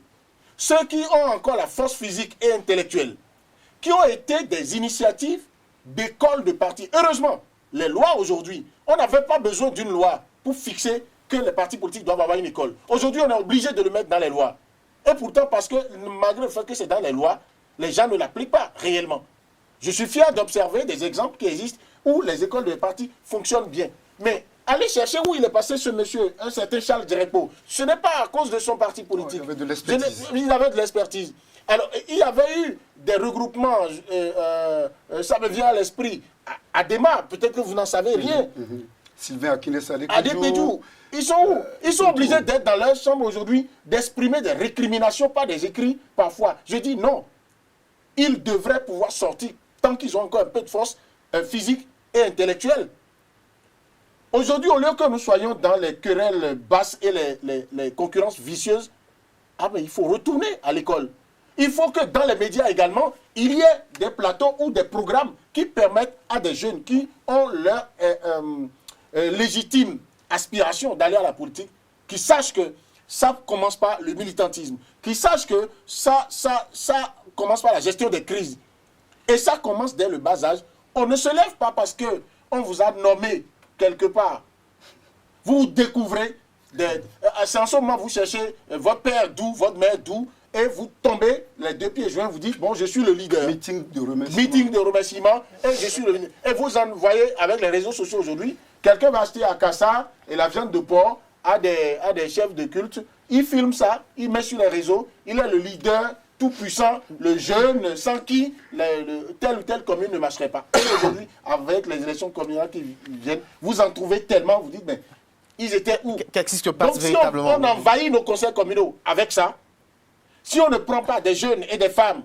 ceux qui ont encore la force physique et intellectuelle, qui ont été des initiatives d'écoles de partis. Heureusement, les lois aujourd'hui, on n'avait pas besoin d'une loi pour fixer que les partis politiques doivent avoir une école. Aujourd'hui, on est obligé de le mettre dans les lois. Et pourtant, parce que malgré le fait que c'est dans les lois, les gens ne l'appliquent pas réellement. Je suis fier d'observer des exemples qui existent où les écoles de partis fonctionnent bien. Mais allez chercher où il est passé ce monsieur, un certain Charles Drépeau. Ce n'est pas à cause de son parti politique. Il avait de l'expertise. Il avait de l'expertise. Alors, il y avait eu des regroupements, ça me vient à l'esprit, à Adema, peut-être que vous n'en savez rien. Sylvain Akinès Adépédou. Ils sont où? Ils sont obligés d'être dans leur chambre aujourd'hui, d'exprimer des récriminations, pas des écrits parfois. Je dis non. Ils devraient pouvoir sortir tant qu'ils ont encore un peu de force physique et intellectuelle. Aujourd'hui, au lieu que nous soyons dans les querelles basses et les concurrences vicieuses, mais il faut retourner à l'école. Il faut que dans les médias également, il y ait des plateaux ou des programmes qui permettent à des jeunes qui ont leur légitime aspiration d'aller à la politique, qui sachent que ça commence par le militantisme. Qu'ils sachent que ça commence par la gestion des crises. Et ça commence dès le bas âge. On ne se lève pas parce qu'on vous a nommé quelque part. Vous découvrez, c'est en ce moment vous cherchez votre père d'où, votre mère d'où, et vous tombez les deux pieds joints, vous dites, bon, je suis le leader. Meeting de remerciement. Meeting de remerciement, et je suis le leader. Et vous en voyez avec les réseaux sociaux aujourd'hui, quelqu'un va acheter à Kassa et la viande de porc à des chefs de culte, il filme ça, il met sur les réseaux, il est le leader tout puissant, le jeune, sans qui telle ou telle commune ne marcherait pas. Et aujourd'hui, avec les élections communales qui viennent, vous en trouvez tellement, vous dites, mais ils étaient où? Qu'est-ce qui se passe Donc si véritablement? on envahit nos conseils communaux avec ça, si on ne prend pas des jeunes et des femmes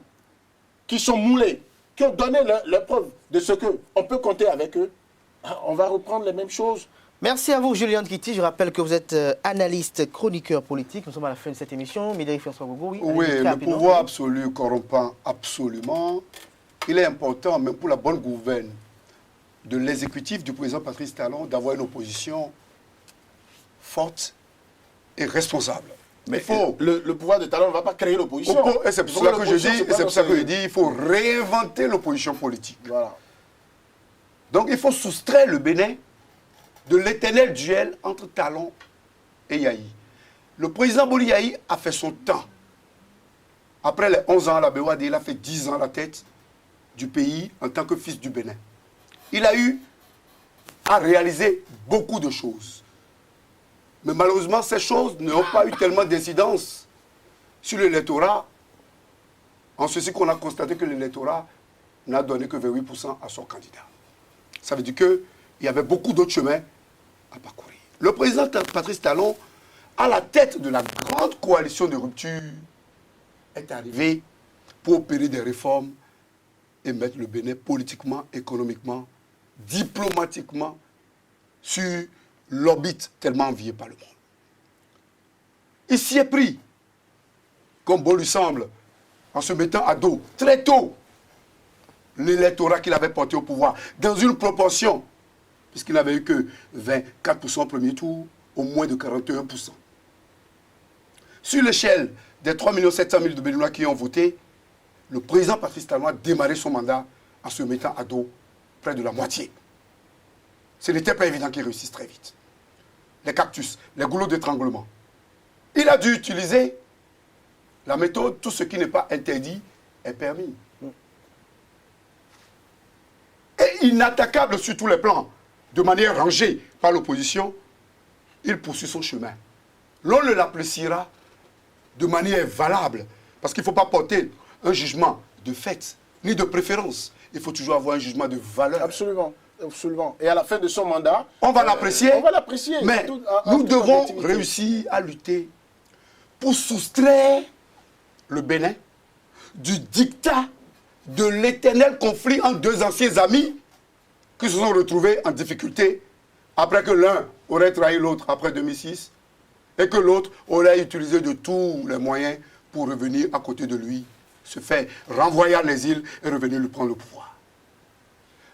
qui sont moulés, qui ont donné leur preuve de ce qu'on peut compter avec eux, on va reprendre les mêmes choses. Merci à vous, Julien Nkiti. Je rappelle que vous êtes analyste, chroniqueur politique. Nous sommes à la fin de cette émission. Médéric François Gogo, oui, le pouvoir absolu corrompant absolument. Il est important, même pour la bonne gouverne de l'exécutif du président Patrice Talon, d'avoir une opposition forte et responsable. Mais il faut... le pouvoir de Talon ne va pas créer l'opposition. Et c'est pour cela que je dis, il faut réinventer l'opposition politique. Voilà. Donc il faut soustraire le Bénin de l'éternel duel entre Talon et Yahi. Le président Boli Yahi a fait son temps. Après les 11 ans à la BOAD, il a fait 10 ans à la tête du pays en tant que fils du Bénin. Il a eu à réaliser beaucoup de choses. Mais malheureusement, ces choses n'ont pas eu tellement d'incidence sur l'électorat, en ceci qu'on a constaté que l'électorat n'a donné que 28% à son candidat. Ça veut dire qu'il y avait beaucoup d'autres chemins à parcourir. Le président Patrice Talon, à la tête de la grande coalition de rupture, est arrivé pour opérer des réformes et mettre le Bénin politiquement, économiquement, diplomatiquement sur l'orbite tellement enviée par le monde. Il s'y est pris, comme bon lui semble, en se mettant à dos, très tôt, l'électorat qu'il avait porté au pouvoir, dans une proportion, puisqu'il n'avait eu que 24% au premier tour, au moins de 41%. Sur l'échelle des 3 700 000 de Béninois qui ont voté, le président Patrice Talon a démarré son mandat en se mettant à dos près de la moitié. Ce n'était pas évident qu'il réussisse très vite. Les cactus, les goulots d'étranglement. Il a dû utiliser la méthode, tout ce qui n'est pas interdit est permis. Et inattaquable sur tous les plans, de manière rangée par l'opposition, il poursuit son chemin. L'on l'appréciera de manière valable, parce qu'il ne faut pas porter un jugement de fait, ni de préférence. Il faut toujours avoir un jugement de valeur. Absolument. Absolument. Et à la fin de son mandat, on va l'apprécier. On va l'apprécier. Mais nous devons réussir à lutter pour soustraire le Bénin du diktat de l'éternel conflit entre deux anciens amis qui se sont retrouvés en difficulté après que l'un aurait trahi l'autre après 2006 et que l'autre aurait utilisé de tous les moyens pour revenir à côté de lui, se faire renvoyer à l'exil et revenir lui prendre le pouvoir.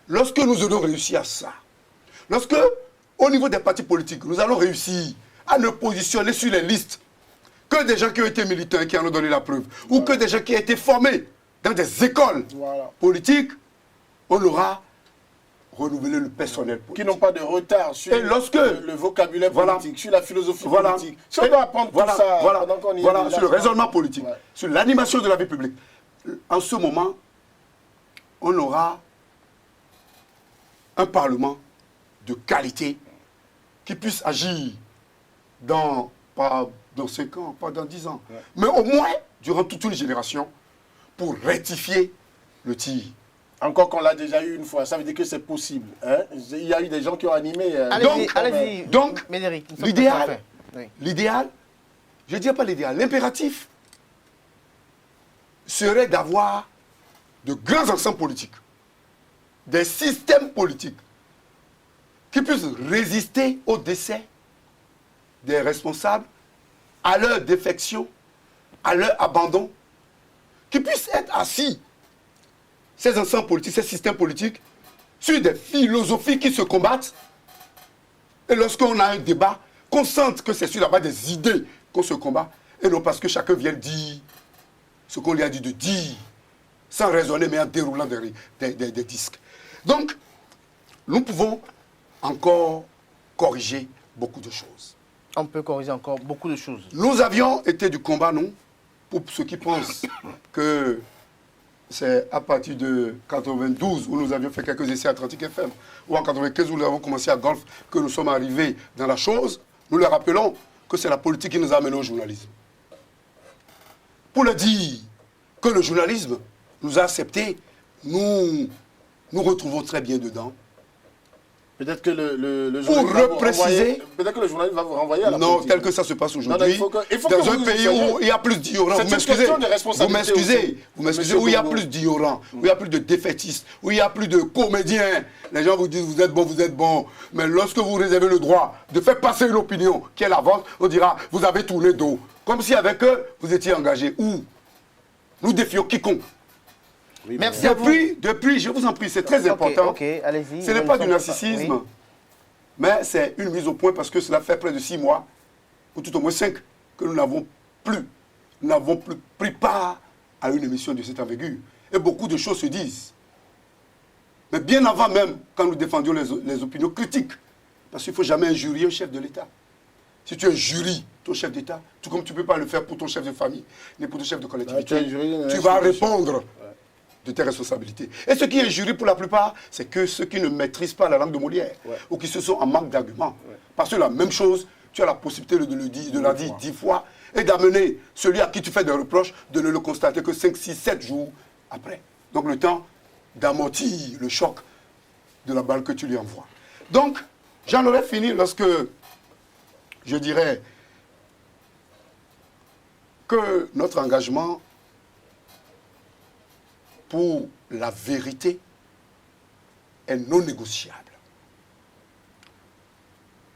Lorsque nous aurons réussi à ça, lorsque, au niveau des partis politiques, nous allons réussir à ne positionner sur les listes que des gens qui ont été militants et qui en ont donné la preuve, ou que des gens qui ont été formés dans des écoles politiques, on aura renouvelé le personnel politique. Qui n'ont pas de retard sur le vocabulaire politique, sur la philosophie politique. Si on doit apprendre tout ça pendant qu'on y est sur le raisonnement politique, sur l'animation de la vie publique. En ce moment, on aura un Parlement de qualité qui puisse agir pas dans 5 ans, pas dans 10 ans, mais au moins durant toute une génération pour rectifier le tir. Encore qu'on l'a déjà eu une fois, ça veut dire que c'est possible. Hein? Il y a eu des gens qui ont animé. Donc, l'idéal, je ne dirais pas l'idéal, l'impératif serait d'avoir de grands ensembles politiques, des systèmes politiques qui puissent résister au décès des responsables, à leur défection, à leur abandon, qui puissent être assis, ces ensembles politiques, ces systèmes politiques, sur des philosophies qui se combattent. Et lorsqu'on a un débat, qu'on sente que c'est sur la base des idées qu'on se combat, et non parce que chacun vient dire ce qu'on lui a dit de dire, sans raisonner, mais en déroulant des disques. Donc, nous pouvons encore corriger beaucoup de choses. On peut corriger encore beaucoup de choses. Nous avions été du combat, non? Pour ceux qui pensent que c'est à partir de 92 où nous avions fait quelques essais à Atlantique FM, ou en 95 où nous avons commencé à Golf, que nous sommes arrivés dans la chose, nous leur rappelons que c'est la politique qui nous a amenés au journalisme. Pour le dire que le journalisme nous a acceptés, nous retrouvons très bien dedans. Peut-être que le journaliste va vous renvoyer à la non, politique. tel que ça se passe aujourd'hui, dans dans un pays où il y a plus d'ignorants, vous m'excusez, où il y a plus d'ignorants, où il y a plus de défaitistes, où il y a plus de comédiens. Les gens vous disent vous êtes bon, mais lorsque vous réservez le droit de faire passer une opinion qui est la vôtre, on dira vous avez tourné dos. Comme si avec eux, vous étiez engagés. Où nous défions quiconque. Oui, merci Depuis, je vous en prie, c'est très important. Ok, allez-y. Ce n'est pas du narcissisme, Oui. mais c'est une mise au point parce que cela fait près de 6 mois, ou tout au moins 5, que nous n'avons plus pris part à une émission de cette envergure. Et beaucoup de choses se disent. Mais bien avant même, quand nous défendions les opinions critiques, parce qu'il ne faut jamais injurier un chef de l'État. Si tu injuries ton chef d'État, tout comme tu ne peux pas le faire pour ton chef de famille, ni pour ton chef de collectivité, tu vas répondre de tes responsabilités. Et ce qui est injurié pour la plupart, c'est que ceux qui ne maîtrisent pas la langue de Molière, ou qui se sont en manque d'arguments. Parce que la même chose, tu as la possibilité de la dire 10 fois, et d'amener celui à qui tu fais des reproches, de ne le constater que 5, 6, 7 jours après. Donc le temps d'amortir le choc de la balle que tu lui envoies. Donc, j'en aurais fini lorsque je dirais que notre engagement pour la vérité est non négociable.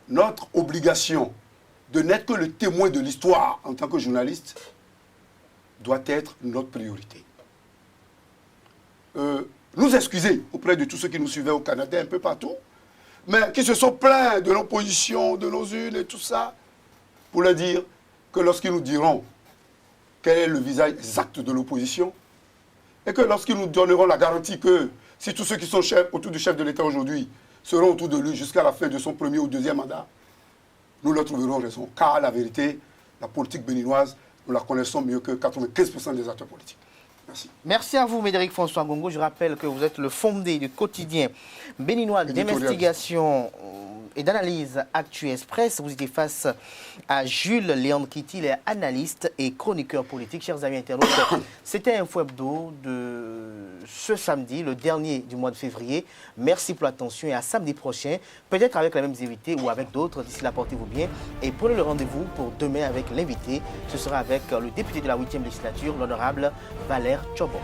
Notre obligation de n'être que le témoin de l'histoire en tant que journaliste doit être notre priorité. Nous excuser auprès de tous ceux qui nous suivaient au Canada, un peu partout, mais qui se sont plaints de nos positions, de nos unes et tout ça, pour leur dire que lorsqu'ils nous diront quel est le visage exact de l'opposition, et que lorsqu'ils nous donneront la garantie que si tous ceux qui sont autour du chef de l'État aujourd'hui seront autour de lui jusqu'à la fin de son premier ou deuxième mandat, nous leur trouverons raison. Car la vérité, la politique béninoise, nous la connaissons mieux que 95% des acteurs politiques. Merci. Merci à vous, Médéric François Ngongo. Je rappelle que vous êtes le fondé du quotidien béninois d'investigation et d'analyse Actu Express. Vous étiez face à Jules Léandre Kitty, il est analyste et chroniqueur politique. Chers amis internautes, c'était Info Hebdo de ce samedi, le dernier du mois de février. Merci pour l'attention et à samedi prochain, peut-être avec les mêmes invités ou avec d'autres. D'ici là, portez-vous bien et prenez le rendez-vous pour demain avec l'invité. Ce sera avec le député de la 8e législature, l'honorable Valère Tchobo.